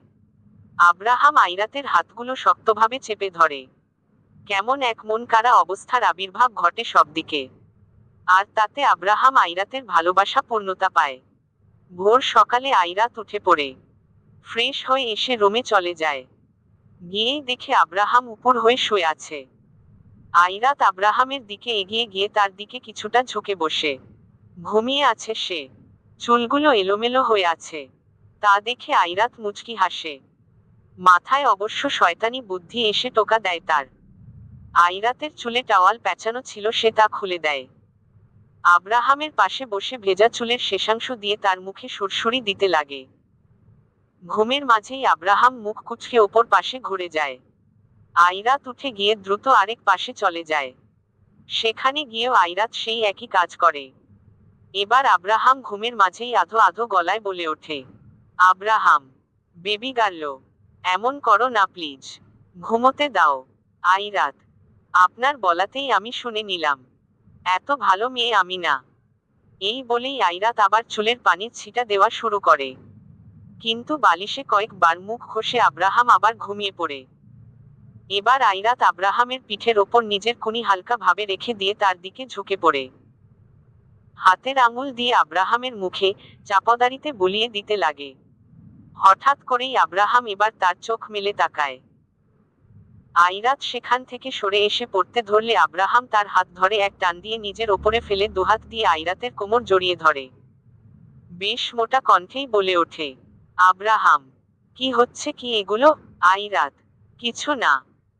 আব্রাহাম আইরাতের হাতগুলো শক্তভাবে চেপে ধরে। কেমন এক মন কাড়া অবস্থার আবির্ভাব ঘটে সবদিকে। আর তাতে আব্রাহাম আইরাতের ভালোবাসা পূর্ণতা পায়। ভোর সকালে আইরাত উঠে পড়ে ফ্রেশ হয়ে এসে রুমে চলে যায়। গিয়েই দেখে আব্রাহাম উপর হয়ে শুয়ে আছে। আইরাত আব্রাহামের দিকে এগিয়ে গিয়ে তার দিকে কিছুটা ঝুঁকে বসে। ঘুমিয়ে আছে সে। চুলগুলো এলোমেলো হয়ে আছে। তা দেখে আইরাত মুচকি হাসে। মাথায় অবশ্য শয়তানি বুদ্ধি এসে টোকা দেয় তার। আইরাতের চুলে টাওয়াল পেঁচানো ছিল, সে তা খুলে দেয়। আব্রাহামের পাশে বসে ভেজা চুলের শেষাংশ দিয়ে তার মুখে সুরসুরি দিতে লাগে। ঘুমের মাঝেই আব্রাহাম মুখ কুঁচকে ওপর পাশে ঘুরে যায়। আইরাত উঠে গিয়ে দ্রুত আরেক পাশে চলে যায়। সেখানে গিয়েও আইরাত সেই একই কাজ করে। এবার আব্রাহাম ঘুমের মাঝেই আধো আধো গলায় বলে ওঠে, আব্রাহাম, বেবি গার্ল, এমন করো না প্লিজ, ঘুমোতে দাও। আইরাত, আপনার বলাতেই আমি শুনে নিলাম। এত ভালো মেয়ে আমি না। এই বলেই আইরাত আবার চুলের পানির ছিটা দেওয়া শুরু করে। কিন্তু বালিশে কয়েকবার মুখ ঘষে আব্রাহাম আবার ঘুমিয়ে পড়ে। এবার আইরাত আব্রাহামের পিঠের ওপর নিজের কুনি হালকা ভাবে রেখে দিয়ে তার দিকে ঝুঁকে পড়ে। হাতের আঙুল দিয়ে আব্রাহামের মুখে চাপদারিতে বুলিয়ে দিতে লাগে। হঠাৎ করেই আব্রাহাম এবার তার চোখ মেলে তাকায়। আইরাত সেখান থেকে সরে এসে পড়তে ধরলে আব্রাহাম তার হাত ধরে এক টান দিয়ে নিজের ওপরে ফেলে দুহাত দিয়ে আইরাতের কোমর জড়িয়ে ধরে। বেশ মোটা কণ্ঠেই বলে ওঠে, আব্রাহাম, কি হচ্ছে কি এগুলো? আইরাত, কিছু না,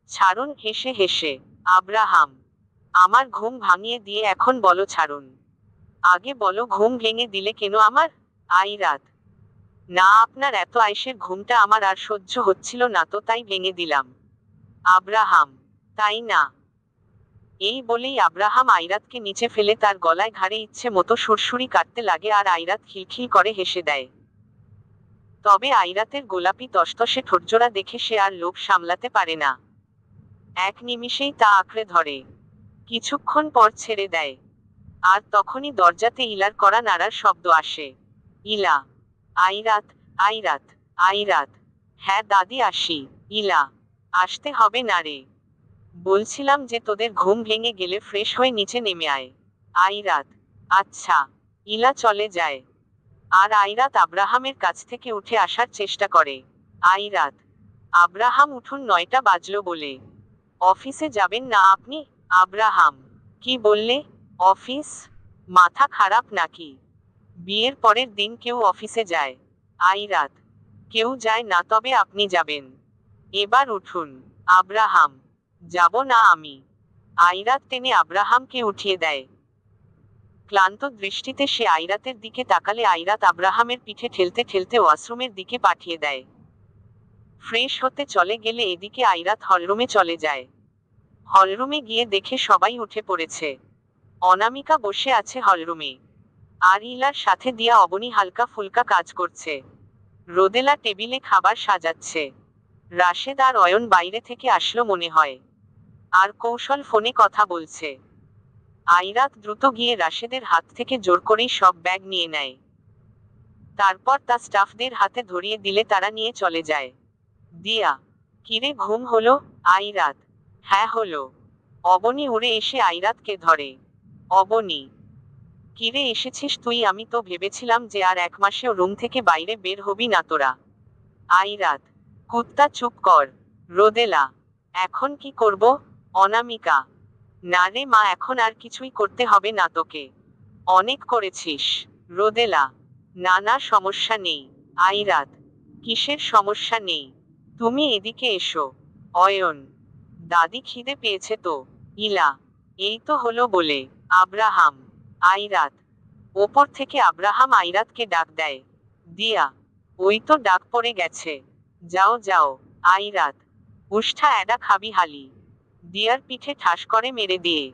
ছাড়ুন। হেসে হেসে, আব্রাহাম, আমার ঘুম ভাঙিয়ে দিয়ে এখন বলো ছাড়ুন। আগে বলো ঘুম ভেঙে দিলে কেন আমার? আইরাত, না, আপনার এত আয়েশের ঘুমটা আমার আর সহ্য হচ্ছিল না, তো তাই ভেঙে দিলাম। আব্রাহাম, তাই না? এই বলেই আব্রাহাম আইরাতকে নিচে ফেলে তার গলায় ঘাড়ে ইচ্ছে মতো সুরসুরি কাটতে লাগে, আর আইরাত খিলখিল করে হেসে দেয়। তবে আইরাতের গোলাপি তসতসে ঠোঁটজোড়া দেখে সে আর লোভ সামলাতে পারে না। এক নিমিষেই তা আঁকড়ে ধরে। কিছুক্ষণ পর ছেড়ে দেয়। আর তখনই দরজাতে ইলার কড়া নাড়ার শব্দ আসে। ইলা, আইরাত, আইরাত, আইরাত, হ্যাঁ দাদি আসি। ইলা, আসতে হবে না রে, বলছিলাম যে তোদের ঘুম ভেঙে গেলে ফ্রেশ হয়ে নিচে নেমে আয়। আইরাত, আচ্ছা। ইলা চলে যায়। আর আইরাত আব্রাহামের কাছ থেকে উঠে আসার চেষ্টা করে। আইরাত, আব্রাহাম উঠুন, 9টা বাজলো বলে। অফিসে যাবেন না আপনি? আব্রাহাম, কি বললে? অফিস? মাথা খারাপ নাকি? বিয়ের পরের দিন কেউ অফিসে যায়? আইরাত, কেউ যায় না, তবে আপনি যাবেন। এবার উঠুন। আব্রাহাম, যাব না আমি। আইরাত টেনে আব্রাহামকে উঠিয়ে দেয়। ক্লান্ত দৃষ্টিতে সে আইরাতের দিকে তাকালে আইরাত আব্রাহামের পিঠে ঠেলতে ঠেলতে ওয়াশরুমের দিকে পাঠিয়ে দেয়। ফ্রেশ হতে চলে গেলে এদিকে আইরাত হলরুমে চলে যায়। হলরুমে গিয়ে দেখে সবাই উঠে পড়েছে। অনামিকা বসে আছে হলরুমে। আর ইলার সাথে দিয়া অবনী হালকা ফুলকা কাজ করছে। রোদেলা টেবিলে খাবার সাজাচ্ছে। রাশেদ আর অয়ন বাইরে থেকে আসলো মনে হয়। আর কৌশল ফোনে কথা বলছে। আইরাত দ্রুত গিয়ে রাশেদের হাত থেকে জোর করেই সব ব্যাগ নিয়ে নেয়। তারপর তা স্টাফদের হাতে ধরিয়ে দিলে তারা নিয়ে চলে যায়। দিয়া, কিরে ঘুম হলো? আইরাত, হ্যাঁ হলো। অবনী উড়ে এসে আইরাতকে ধরে। অবনী, কিরে এসেছিস তুই? আমি তো ভেবেছিলাম যে আর 1 মাসেও রুম থেকে বাইরে বের হবি না তোরা। আইরাত, কুত্তা চুপ কর। রোদেলা, এখন কি করব? অনামিকা, না রে মা, এখন আর কিছুই করতে হবে না তোকে, অনেক করেছিস। রোদেলা, না না সমস্যা নেই। আইরাত, কিসের সমস্যা নেই? তুমি এদিকে এসো। অয়ন, দাদি খিদে পেয়েছে তো। ইলা, এই তো হলো বলে। আব্রাহাম, আইরাত, ওপর থেকে আব্রাহাম আইরাতকে ডাক দেয়। দিয়া, ওই তো ডাক পড়ে গেছে। যাও যাও। আইরাত, উষ্ঠা অ্যাডা খাবি হালি। দিয়ার পিঠে ঠাস করে মেরে দিয়ে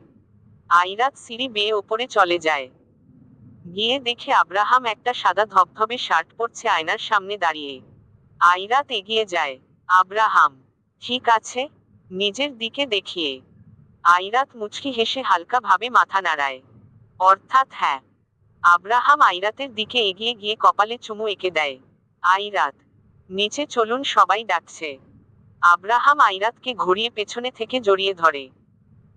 আইরাত সিঁড়ি বেয়ে ওপরে চলে যায়। গিয়ে দেখে আব্রাহাম একটা সাদা ধবধবে শার্ট পরছে আয়নার সামনে দাঁড়িয়ে। আইরাত এগিয়ে যায়। আব্রাহাম, ঠিক আছে? নিজের দিকে দেখিয়ে। আইরাত মুচকি হেসে হালকা ভাবে মাথা নাড়ায়। অর্থাৎ হ্যাঁ। আব্রাহাম আইরাতের দিকে এগিয়ে গিয়ে কপালে চুমু এঁকে দেয়। আইরাত, নিচে চলুন সবাই ডাকছে। আব্রাহাম আইরাতকে ঘুরিয়ে পেছনে থেকে জড়িয়ে ধরে।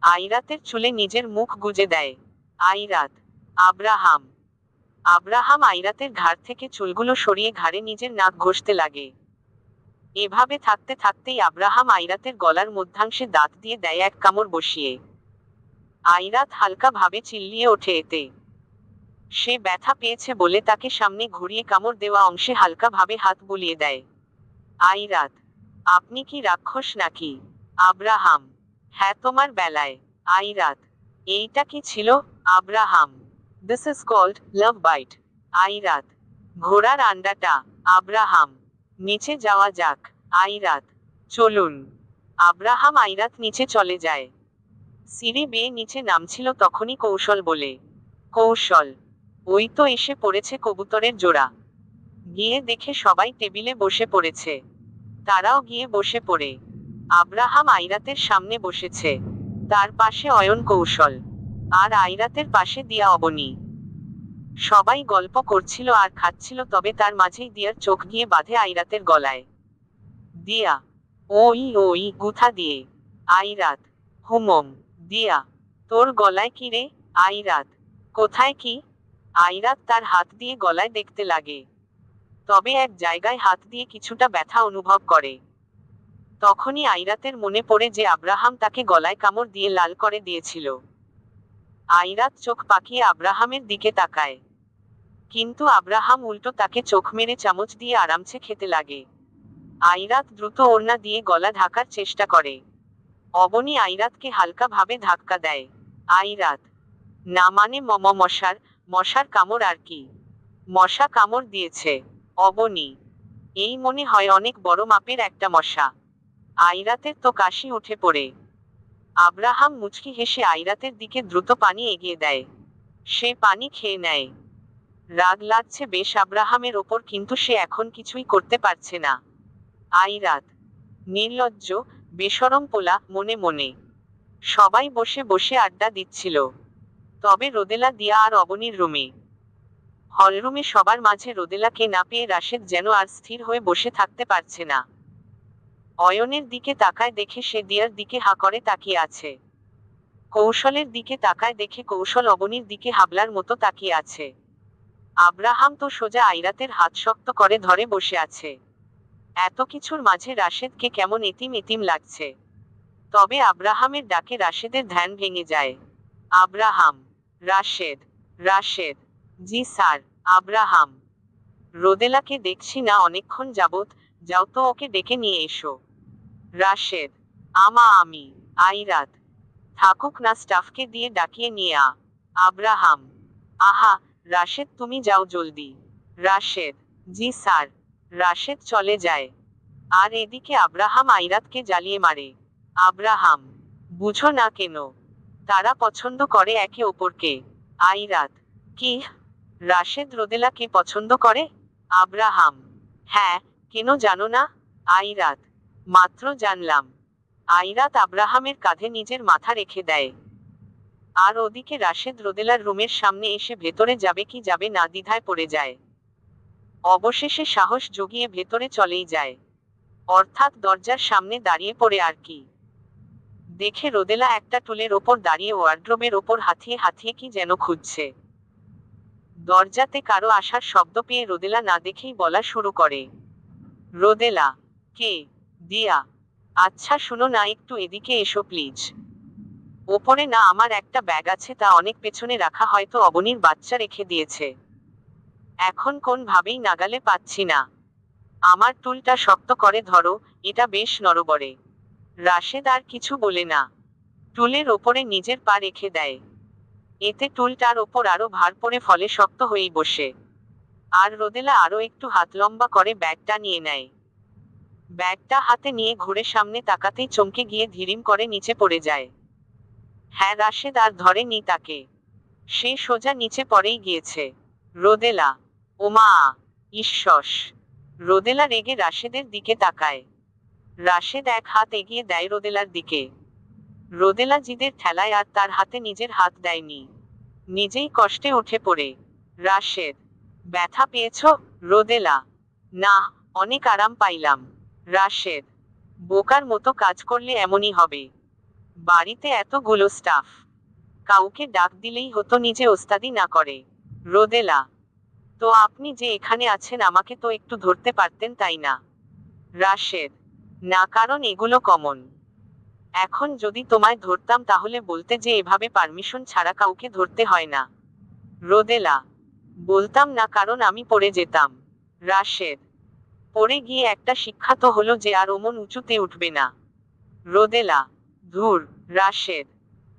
আইরাতের চুলে নিজের মুখ গুজে দেয়। আইরাত, আব্রাহাম। আব্রাহাম আইরাতের ঘাড় থেকে চুলগুলো সরিয়ে ঘাড়ে নিজের নাক ঘষতে লাগে। এভাবে থাকতে থাকতেই আব্রাহাম আইরাতের গলার মধ্যাংশে দাঁত দিয়ে দেয় এক কামড় বসিয়ে। আইরাত হালকা ভাবে চিল্লিয়ে ওঠে এতে। সে ব্যথা পেয়েছে বলে তাকে সামনে ঘুরিয়ে কামড় দেওয়া অংশে হালকা ভাবে হাত বুলিয়ে দেয়। আইরাত, আপনি কি রাক্ষস নাকি? আব্রাহাম, হ্যাঁ তোমার বেলায়। আইরাত, এইটা কি ছিল? Abraham, this is called love bite. Airat, ঘোড়ার আন্ডাটা। আব্রাহাম, নিচে যাওয়া যাক। আইরাত, চলুন। আব্রাহাম আইরাত নিচে চলে যায়। সিঁড়ি বেয়ে নিচে নামছিল তখনই কৌশল বলে। কৌশল, ওই তো এসে পড়েছে কবুতরের জোড়া। গিয়ে দেখে সবাই টেবিলে বসে পড়েছে। তারাও গিয়ে বসে পড়ে আব্রাহাম আইরাতের সামনে বসেছে। তার পাশে অয়ন কৌশল, আর আইরাতের পাশে দিয়া অবনী। সবাই গল্প করছিল আর খাচ্ছিল, তবে তার মাঝেই দিয়ার চোখ গিয়ে বাঁধে আইরাতের গলায়। দিয়া, ওই ওই গুথা দিয়ে। আইরাত, হুমম। দিয়া, তোর গলায় কি রে? আইরাত, কোথায় কি? আইরাত তার হাত দিয়ে গলায় দেখতে লাগে, তবে এক জায়গায় হাত দিয়ে কিছুটা ব্যথা অনুভব করে। তখনই আইরাতের মনে পড়ে যে আব্রাহাম তাকে গলায় কামড় দিয়ে লাল করে দিয়েছিল। আইরাত চোখ পাকিয়ে আব্রাহামের দিকে তাকায়, কিন্তু আব্রাহাম উল্টো তাকে চোখ মেরে চামচ দিয়ে আরামসে খেতে লাগে। আইরাত দ্রুত ওড়না দিয়ে গলা ঢাকার চেষ্টা করে। অবনী আইরাতকে হালকা ভাবে ধাক্কা দেয়। আইরাত, না মানে মশার কামড় আর কি? মশা কামড় দিয়েছে? অবনী, এই মনে হয় অনেক বড় মাপের একটা মশা। আইরাতের তো কাশি উঠে পড়ে। আব্রাহাম মুচকি হেসে আইরাতের দিকে দ্রুত পানি এগিয়ে দেয়। সে পানি খেয়ে নেয়। রাগ লাগছে বেশ আব্রাহামের ওপর, কিন্তু সে এখন কিছুই করতে পারছে না। আইরাত, নির্লজ্জ, বেশরম পোলা, মনে মনে। সবাই বসে বসে আড্ডা দিচ্ছিল, তবে রোদেলা, দিয়া আর অবনীর রুমে। হলরুমে সবার মাঝে রোদেলাকে না পেয়ে রাশেদ যেন আর স্থির হয়ে বসে থাকতে পারছে না। অয়নের দিকে তাকায় দেখে সে দিয়ার দিকে হা করে তাকিয়ে আছে। কৌশলের দিকে তাকায় দেখে কৌশল অবনীর দিকে হাবলার মতো তাকিয়ে আছে। আব্রাহাম তো সোজা আইরাতের হাত শক্ত করে ধরে বসে আছে। এত কিছুর মাঝে রাশেদকে কেমন এতিম এতিম লাগছে। তবে আব্রাহামের ডাকে রাশেদের ধ্যান ভেঙে যায়। আব্রাহাম, রাশেদ, রাশেদ। জি স্যার। আব্রাহাম, রোদেলাকে দেখছি না অনেকক্ষণ যাবত, যাও তো ওকে ডেকে নিয়ে এসো। রাশেদ, আমি। আইরাত, থাকুক না, স্টাফকে দিয়ে ডাকিয়ে নিয়ে আ। আব্রাহাম, আহা, রাশেদ তুমি যাও জলদি। রাশেদ, জি স্যার। রাশেদ চলে যায়। আর এদিকে আব্রাহাম আইরাতকে জ্বালিয়ে মারে। আব্রাহাম, বুঝো না কেন? তারা পছন্দ করে একে অপরকে। আইরাত, কি? রাশেদ রোদেলাকে পছন্দ করে? আব্রাহাম, হ্যাঁ, কেন জানো না? আইরাত, মাত্র জানলাম। আইরাত আব্রাহামের কাঁধে নিজের মাথা রেখে দেয়। আর ওদিকে রাশেদ রোদেলার রুমের সামনে এসে ভেতরে যাবে কি যাবে না দ্বিধায় পড়ে যায়। অবশেষে সাহস জুগিয়ে ভেতরে চলেই যায়, অর্থাৎ দরজার সামনে দাঁড়িয়ে পড়ে আর কি দেখে রোদেলা একটা টুলের ওপর দাঁড়িয়ে ওয়ার্ড্রোবের ওপর হাতিয়ে হাতিয়ে কি যেন খুঁজছে। দরজাতে কারো আসার শব্দ পেয়ে রোদেলা না দেখেই বলা শুরু করে, রোদেলা। কে? দিয়া। আচ্ছা শুনো না, একটু এদিকে এসো প্লিজ। ওপরে না আমার একটা ব্যাগ আছে, তা অনেক পেছনে রাখা, হয়তো অবনীর বাচ্চা রেখে দিয়েছে। এখন কোন ভাবেই নাগালে পাচ্ছি না। আমার টুলটা শক্ত করে ধরো, এটা বেশ নড়বড়ে। রাশেদ আর কিছু বলে না, টুলের ওপরে নিজের পা রেখে দেয়। এতে টুলটার ওপর আরো ভার পড়ে ফলে শক্ত হয়েই বসে। আর রোদেলা আরো একটু হাত লম্বা করে ব্যাগটা নিয়ে নেয়। ব্যাগটা হাতে নিয়ে ঘুরে সামনে তাকাতেই চমকে গিয়ে ধীরিম করে নিচে পড়ে যায়। হ্যাঁ, রাশেদ আর ধরেনি তাকে, সে সোজা নিচে পড়েই গিয়েছে। রোদেলা। ওমা! ঈশ্বস! রোদেলা রেগে রাশেদের দিকে তাকায়। রাশেদ এক হাত এগিয়ে দেয় রোদেলার দিকে। রোদেলা জিদের ঠেলায় আর তার হাতে নিজের হাত দেয়নি, নিজেই কষ্টে উঠে পড়ে। রাশেদ। ব্যথা পেয়েছ? রোদেলা। না, অনেক আরাম পাইলাম। রাশেদ। বোকার মতো কাজ করলে এমনই হবে। বাড়িতে এতগুলো স্টাফ, কাউকে ডাক দিলেই হতো, নিজে ওস্তাদি না করে। রোদেলা। তো আপনি যে এখানে আছেন আমাকে তো একটু ধরতে পারতেন, তাই না? রাশেদ। না, কারণ এগুলো কমন। এখন যদি তোমায় ধরতাম তাহলে বলতে যে এভাবে পারমিশন ছাড়া কাউকে ধরতে হয় না। রোদেলা। বলতাম না, কারণ আমি পড়ে যেতাম। রাশেদ। পড়ে গিয়ে একটা শিক্ষা তো হলো যে আর অমন উঁচুতে উঠবে না। রোদেলা। ধুর। রাশেদ।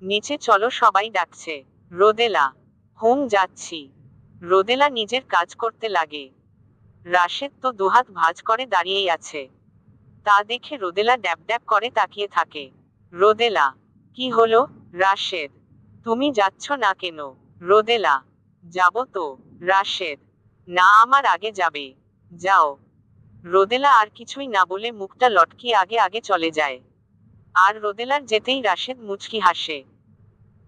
নিচে চলো, সবাই ডাকছে। রোদেলা। হুম, যাচ্ছি। রোদেলা নিজের কাজ করতে লাগে। রাশেদ তো দুহাত ভাঁজ করে দাঁড়িয়েই আছে। তা দেখে রোদেলা ড্যাব ড্যাব করে তাকিয়ে থাকে। রোদেলা। কি হলো? রাশেদ। তুমি যাচ্ছ না কেন? রোদেলা। যাব তো। রাশেদ। না, আমার আগে যাবে। যাও। রোদেলা আর কিছুই না বলে মুখটা লটকিয়ে আগে আগে চলে যায়। আর রোদেলার যেতেই রাশেদ মুচকি হাসে,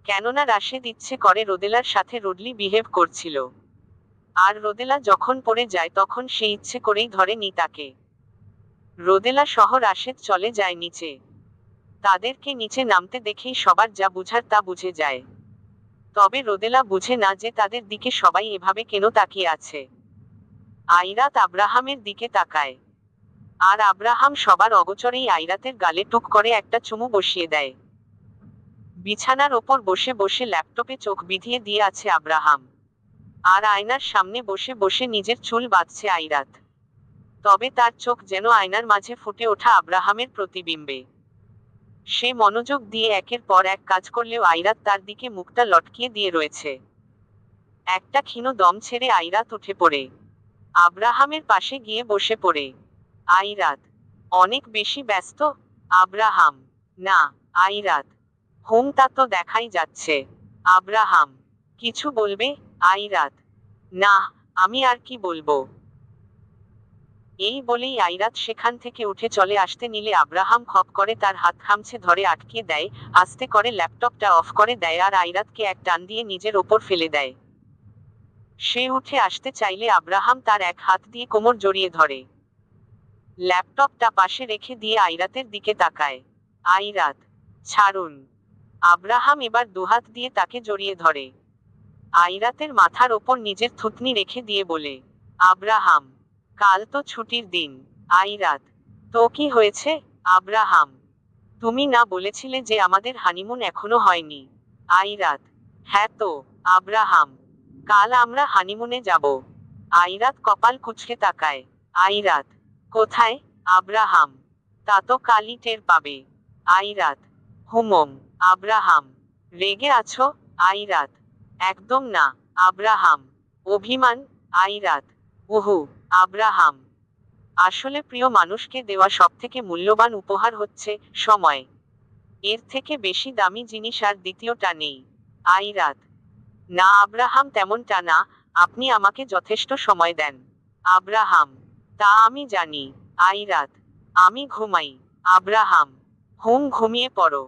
কেননা রাশেদ ইচ্ছে করে রোদেলার সাথে রুডলি বিহেভ করছিল। আর রোদেলা যখন পড়ে যায় তখন সে ইচ্ছে করেই ধরে নি তাকে। রোদেলা সহ রাশেদ চলে যায় নিচে। তাদেরকে নিচে নামতে দেখেই সবার যা বুঝার তা বুঝে যায়। তবে রোদেলা বুঝে না যে তাদের দিকে সবাই এভাবে কেন তাকিয়ে আছে। আইরাত আব্রাহামের দিকে তাকায়। আর আব্রাহাম সবার অগোচরেই আইরাতের গালে টুক করে একটা চুমু বসিয়ে দেয়। বিছানার ওপর বসে বসে ল্যাপটপে চোখ বিধিয়ে দিয়ে আছে আব্রাহাম। আর আয়নার সামনে বসে বসে নিজের চুল বাঁধছে আইরাত। তবে তার চোখ যেন আয়নার মাঝে ফুটে ওঠা আব্রাহামের প্রতিবিম্বে। সে মনোযোগ দিয়ে একের পর এক কাজ করলেও আইরাত তার দিকে মুখটা লটকিয়ে দিয়ে রয়েছে। একটা ক্ষীণ দম ছেড়ে আইরাত উঠে পড়ে আব্রাহামের পাশে গিয়ে বসে পড়ে। আইরাত। অনেক বেশি ব্যস্ত? আব্রাহাম। না। আইরাত। হুম, তা তো দেখাই যাচ্ছে। আব্রাহাম। কিছু বলবে? আইরাত। না, আমি আর কি বলবো। এই বলেই আইরাত সেখান থেকে উঠে চলে আসতে নিলে আব্রাহাম খপ করে তার হাত খামছে ধরে আটকে দেয়, আস্তে করে ল্যাপটপটা অফ করে দেয় আর আইরাতকে এক টান দিয়ে নিজের ওপর ফেলে দেয়। সে উঠে আসতে চাইলে আব্রাহাম তার এক হাত দিয়ে কোমর জড়িয়ে ধরে। ল্যাপটপটা পাশে রেখে দিয়ে আইরাতের দিকে তাকায়। আইরাত। ছাড়ুন। আব্রাহাম এবার দুহাত দিয়ে তাকে জড়িয়ে ধরে। আইরাতের মাথার ওপর নিজের থুতনি রেখে দিয়ে বলে, আব্রাহাম, কাল তো ছুটির দিন। আইরাত। তো কি হয়েছে? আব্রাহাম। তুমি না বলেছিলে যে আমাদের হানিমুন এখনো হয়নি? আইরাত। হ্যাঁ তো। আব্রাহাম। কাল আমরা হানিমুনে যাব। আইরাত কপাল কুঁচকে তাকায়। আইরাত। কোথায়? আব্রাহাম। তা তো কালই টের পাবে। আইরাত। হুমম। আব্রাহাম। রেগে আছো? আইরাত। একদম না। আব্রাহাম। অভিমান? আইরাত। উহু। আব্রাহাম। আসলে প্রিয় মানুষকে দেওয়া সবথেকে মূল্যবান উপহার হচ্ছে সময়। এর থেকে বেশি দামি জিনিস আর দ্বিতীয়টা নেই। আইরাত। না আব্রাহাম, তেমনটা না, আপনি আমাকে যথেষ্ট সময় দেন। আব্রাহাম। তা আমি জানি। আইরাত। আমি ঘুমাই। আব্রাহাম। হুম, ঘুমিয়ে পড়ো।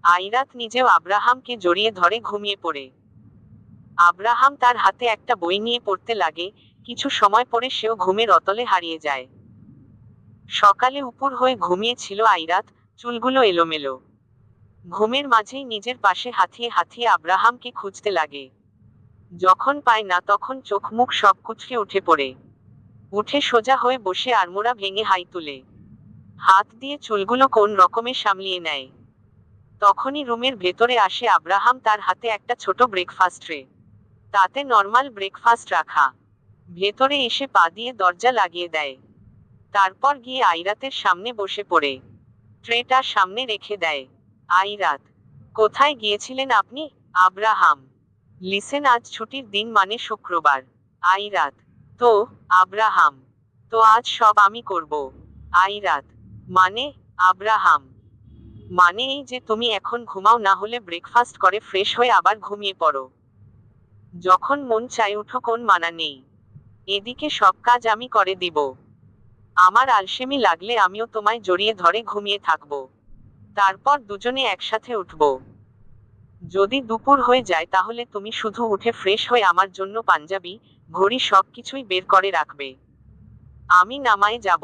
আইরাত নিজেও আব্রাহামকে জড়িয়ে ধরে ঘুমিয়ে পড়ে। আব্রাহাম তার হাতে একটা বই নিয়ে পড়তে লাগে, কিছু সময় পরে সেও ঘুমের অতলে হারিয়ে যায়। সকালে উপুর হয়ে ঘুমিয়েছিল আইরাত, চুলগুলো এলোমেলো। ঘুমের মাঝেই নিজের পাশে হাতিয়ে হাতিয়ে আব্রাহামকে খুঁজতে লাগে। যখন পায় না তখন চোখ মুখ সব কুঁচকে উঠে পড়ে। উঠে সোজা হয়ে বসে আড়মোড়া ভেঙে হাই তুলে হাত দিয়ে চুলগুলো কোন রকমে সামলিয়ে নেয়। তখনই রুমের ভেতরে আসে আব্রাহাম, তার হাতে একটা ছোট ব্রেকফাস্ট ট্রে, তাতে নর্মাল ব্রেকফাস্ট রাখা। ভেতরে এসে পা দিয়ে দরজা লাগিয়ে দেয়। তারপর গিয়ে আইরাতের সামনে বসে পড়ে ট্রেটা সামনে রেখে দেয়। আইরাত, কোথায় গিয়েছিলেন আপনি? আব্রাহাম, লিসেন, আজ ছুটির দিন, মানে শুক্রবার। আইরাত, তো? আব্রাহাম, তো আজ সব আমি করব। আইরাত, মানে? আব্রাহাম, মানে এই যে তুমি এখন ঘুমাও, না হলে ব্রেকফাস্ট করে ফ্রেশ হয়ে আবার ঘুমিয়ে পড়ো। যখন মন চায় উঠো, কোন মানা নেই। এদিকে সব কাজ আমি করে দিব। আমার আলসেমি লাগলে আমিও তোমায় জড়িয়ে ধরে ঘুমিয়ে থাকবো। তারপর দুজনে একসাথে উঠব। যদি দুপুর হয়ে যায় তাহলে তুমি শুধু উঠে ফ্রেশ হয়ে আমার জন্য পাঞ্জাবি, ঘড়ি সবকিছুই বের করে রাখবে। আমি নামায়ে যাব।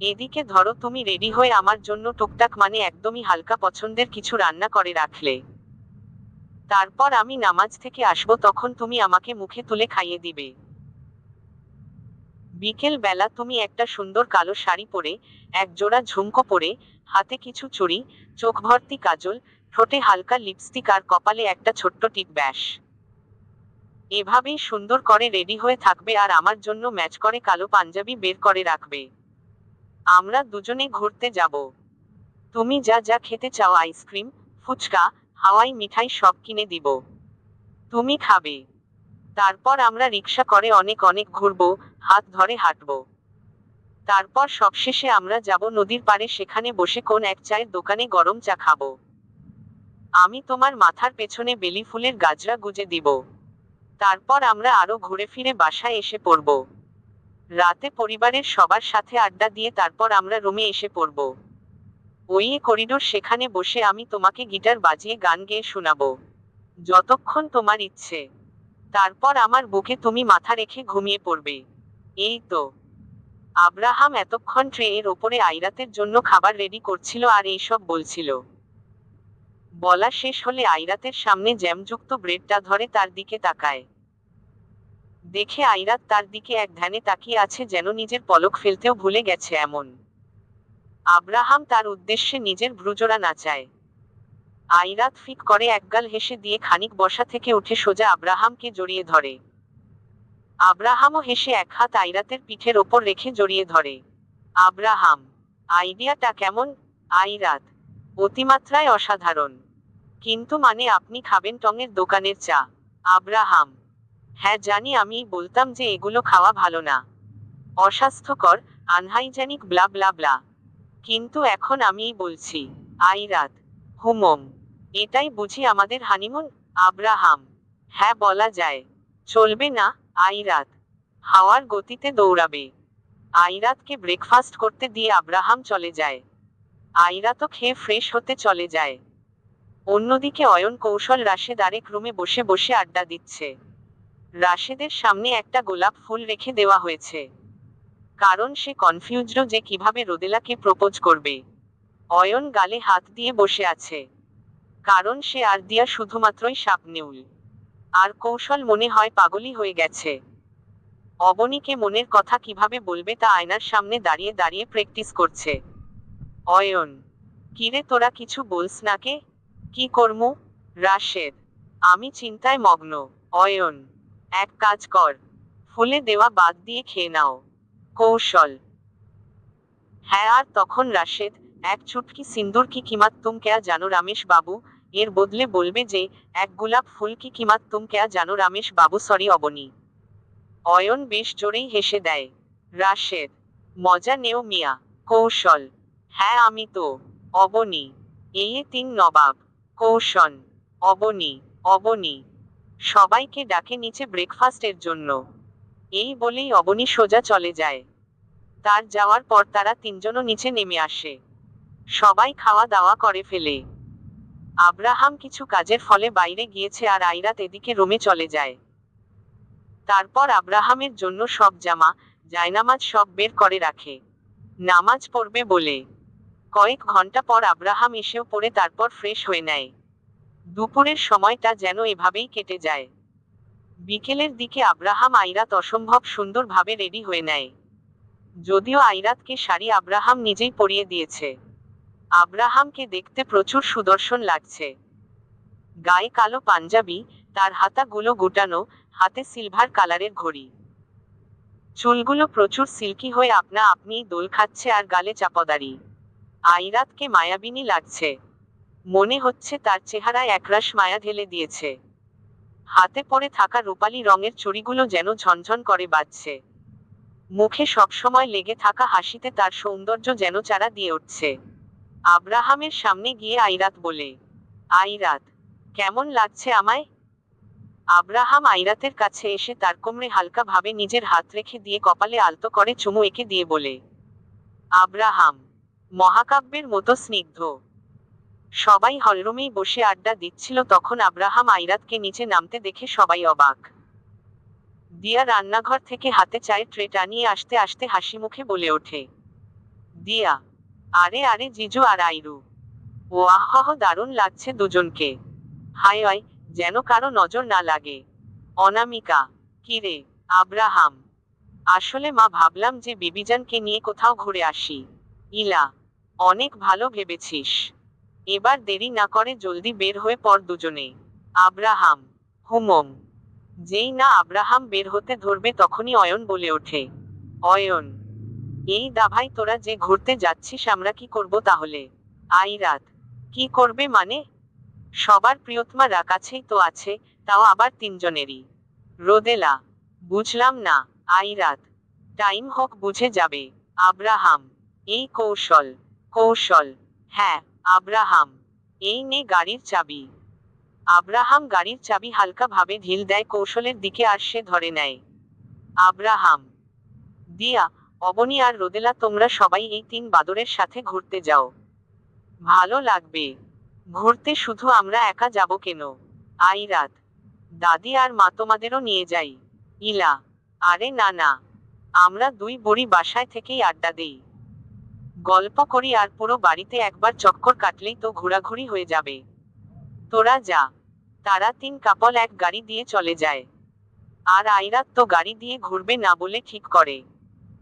এদিকে ধরো তুমি রেডি হয়ে আমার জন্য টুকটাক, মানে একদমই হালকা পছন্দের কিছু রান্না করে রাখলে। তারপর আমি নামাজ থেকে আসবো, তখন তুমি আমাকে মুখে তুলে খাইয়ে দিবে। বিকেল বেলা তুমি একটা সুন্দর কালো শাড়ি পরে, এক জোড়া ঝুমকো পরে, হাতে কিছু চুড়ি, চোখ ভর্তি কাজল, ঠোঁটে হালকা লিপস্টিক আর কপালে একটা ছোট্ট টিপ, ব্যাস। এভাবেই সুন্দর করে রেডি হয়ে থাকবে আর আমার জন্য ম্যাচ করে কালো পাঞ্জাবি বের করে রাখবে। আমরা দুজনে ঘুরতে যাব। তুমি যা যা খেতে চাও, আইসক্রিম, ফুচকা, হাওয়াই মিঠাই সব কিনে দিব। তুমি খাবে। তারপর আমরা রিক্সা করে অনেক অনেক ঘুরবো, হাত ধরে হাঁটবো। তারপর সবশেষে আমরা যাব নদীর পাড়ে, সেখানে বসে কোন এক চায়ের দোকানে গরম চা খাবো। আমি তোমার মাথার পেছনে বেলি ফুলের গাজরা গুজে দিব। তারপর আমরা আরো ঘুরে ফিরে বাসায় এসে পড়ব। রাতে পরিবারের সবার সাথে আড্ডা দিয়ে তারপর আমরা রুমে এসে পড়ব। ওই করিডোর, সেখানে বসে আমি তোমাকে গিটার বাজিয়ে গান গেয়ে শোনাবো, যতক্ষণ তোমার ইচ্ছে। তারপর আমার বুকে তুমি মাথা রেখে ঘুমিয়ে পড়বে। এই তো। আব্রাহাম এতক্ষণ ট্রে এর ওপরে আইরাতের জন্য খাবার রেডি করছিল আর এইসব বলছিল। বলা শেষ হলে আইরাতের সামনে জ্যামযুক্ত ব্রেডটা ধরে তার দিকে তাকায়। দেখে আইরাত তার দিকে এক ধ্যানে তাকিয়ে আছে, যেন নিজের পলক ফেলতেও ভুলে গেছে এমন। আব্রাহাম তার উদ্দেশ্যে নিজের ভ্রুজোড়া নাচায়। আইরাত ফিক করে একগাল হেসে দিয়ে খানিক বসা থেকে উঠে সোজা আব্রাহামকে জড়িয়ে ধরে। আব্রাহামও হেসে এক হাত আইরাতের পিঠের ওপর রেখে জড়িয়ে ধরে। আব্রাহাম, আইডিয়াটা কেমন? আইরাত, অতিমাত্রায় অসাধারণ। কিন্তু মানে আপনি খাবেন টঙের দোকানের চা? আব্রাহাম, হ্যাঁ জানি, আমিই বলতাম যে এগুলো খাওয়া ভালো না, অস্বাস্থ্যকর, আনহাইজেনিক, ব্লা ব্লা ব্লা। কিন্তু এখন আমিই বলছি। আইরাত, হুমম, এটাই বুঝি আমাদের হানিমুন? আব্রাহাম, হ্যাঁ বলা যায়। চলবে না? আইরাত হাওয়ার গতিতে দৌড়াবে। আইরাতকে ব্রেকফাস্ট করতে দিয়ে আব্রাহাম চলে যায়। আইরাতও খেয়ে ফ্রেশ হতে চলে যায়। অন্যদিকে অয়ন, কৌশল, রাশেদ আরেক রুমে বসে বসে আড্ডা দিচ্ছে। রাশেদের সামনে একটা গোলাপ ফুল রেখে দেওয়া হয়েছে, কারণ সে কনফিউজড যে কিভাবে রোদেলাকে প্রপোজ করবে। অয়ন গালে হাত দিয়ে বসে আছে, কারণ সে আর দিয়া শুধুমাত্রই সাপনিউল। আর কৌশল মনে হয় পাগলই হয়ে গেছে। অবনীকে মনের কথা কিভাবে বলবে তা আয়নার সামনে দাঁড়িয়ে দাঁড়িয়ে প্র্যাকটিস করছে। অয়ন, কিরে তোরা কিছু বলস না কে? কি করমু? রাশেদ, আমি চিন্তায় মগ্ন। অয়ন, এক কাজ কর, ফুলে দেওয়া বাদ দিয়ে খেয়ে নাও। কৌশল, হ্যাঁ। আর তখন রাশেদ, এক চুটকি সিন্দুর কি কিমাত তুম কেয়া জানো রামেশ বাবু, এর বদলে বলবে যে, এক গোলাপ ফুল কি কিমাত তুম কেয়া জানো রামেশ বাবু, সরি অবনী। অয়ন বেশ জোরেই হেসে দেয়। রাশেদ, মজা নেও মিয়া। কৌশল, হ্যাঁ আমি তো। অবনী, এই তিন নবাব। কৌশল, অবনী, অবনী। সবাইকে ডাকে নিচে ব্রেকফাস্টের জন্য। এই বলেই অবনী সোজা চলে যায়। তার যাওয়ার পর তারা তিনজনও নিচে নেমে আসে। সবাই খাওয়া দাওয়া করে ফেলে। আব্রাহাম কিছু কাজের ফলে বাইরে গিয়েছে আর আইরাত এদিকে রুমে চলে যায়। তারপর আব্রাহামের জন্য সব জামা, জায়নামাজ সব বের করে রাখে, নামাজ পড়বে বলে। কয়েক ঘন্টা পর আব্রাহাম এসেও পড়ে তারপর ফ্রেশ হয়ে নেয়। দুপুরের সময়টা যেন এভাবেই কেটে যায়। বিকেলের দিকে আব্রাহাম আইরাত অসম্ভব সুন্দরভাবে রেডি হয়ে নেয়। যদিও আইরাতকে শাড়ি আব্রাহাম নিজেই পরিয়ে দিয়েছে। আব্রাহামকে দেখতে প্রচুর সুদর্শন লাগছে। গায়ে কালো পাঞ্জাবি, তার হাতাগুলো গুটানো, হাতে সিলভার কালারের ঘড়ি। চুলগুলো প্রচুর সিল্কি হয়ে আপনা আপনিই দোল খাচ্ছে আর গালে চাপদারি। আইরাতকে মায়াবিনী লাগছে। মনে হচ্ছে তার চেহারায় একরাশ মায়া ঢেলে দিয়েছে। হাতে পরে থাকা রূপালী রঙের চুড়িগুলো যেন ঝনঝন করে বাজছে। মুখে সবসময় লেগে থাকা হাসিতে তার সৌন্দর্য যেন চারা দিয়ে উঠছে। আব্রাহামের সামনে গিয়ে আইরাত বলে, আইরাত, কেমন লাগছে আমায়? আব্রাহাম আইরাতের কাছে এসে তার কোমরে হালকা ভাবে নিজের হাত রেখে দিয়ে কপালে আলতো করে চুমু এঁকে দিয়ে বলে, আব্রাহাম, মহাকাব্যের মতো স্নিগ্ধ। সবাই হলরুমেই বসে আড্ডা দিচ্ছিল তখন আব্রাহাম আইরাতকে নিচে নামতে দেখে সবাই অবাক। দিয়া রান্নাঘর থেকে হাতে চায়ের ট্রেটা নিয়ে আসতে আসতে হাসি মুখে বলে ওঠে, দিয়া, আরে আরে জিজু আর আইরু, ও আহহ, দারুণ লাগছে দুজনকে। হায় হায়, যেন কারো নজর না লাগে। অনামিকা, কিরে? আব্রাহাম, আসলে মা ভাবলাম যে বিবিজানকে নিয়ে কোথাও ঘুরে আসি। ইলা, অনেক ভালো ভেবেছিস। এবার দেরি না করে জলদি বের হয়ে পড় দুজনে। আব্রাহাম, হুমম। যেই না আব্রাহাম বের হতে ধরবে তখনই অয়ন বলে ওঠে, অয়ন, এই দাভাই তোরা যে ঘুরতে যাচ্ছিস আমরা কি করব তাহলে? আইরাত, কি করবে মানে? সবার প্রিয়তমা কাছেই তো আছে, তাও আবার তিনজনেরই। রোদেলা, বুঝলাম না। আইরাত, টাইম হোক বুঝে যাবে। আব্রাহাম, এই কৌশল। কৌশল? হ্যাঁ। আব্রাহাম, এই নে গাড়ির চাবি। আব্রাহাম গাড়ির চাবি হালকা ভাবে ঢিল দেয় কৌশলের দিকে আর সে ধরে নেয়। আব্রাহাম, দিয়া, অবনী আর রোদেলা তোমরা সবাই এই তিন বাদরের সাথে ঘুরতে যাও। ভালো লাগবে। ঘুরতে শুধু আমরা একা যাব কেন? আইরাত, দাদি আর মা তোমাদেরও নিয়ে যাই। ইলা, আরে না না, আমরা দুই বুড়ি বাসায় থেকেই আড্ডা দেই, গল্প করি আর পুরো বাড়িতে একবার চক্কর কাটলেই তো ঘোরাঘুরি হয়ে যাবে। তোরা যা। তারা তিন কাপল এক গাড়ি দিয়ে চলে যায়। আর আইরাত তো গাড়ি দিয়ে ঘুরবে না বলে ঠিক করে,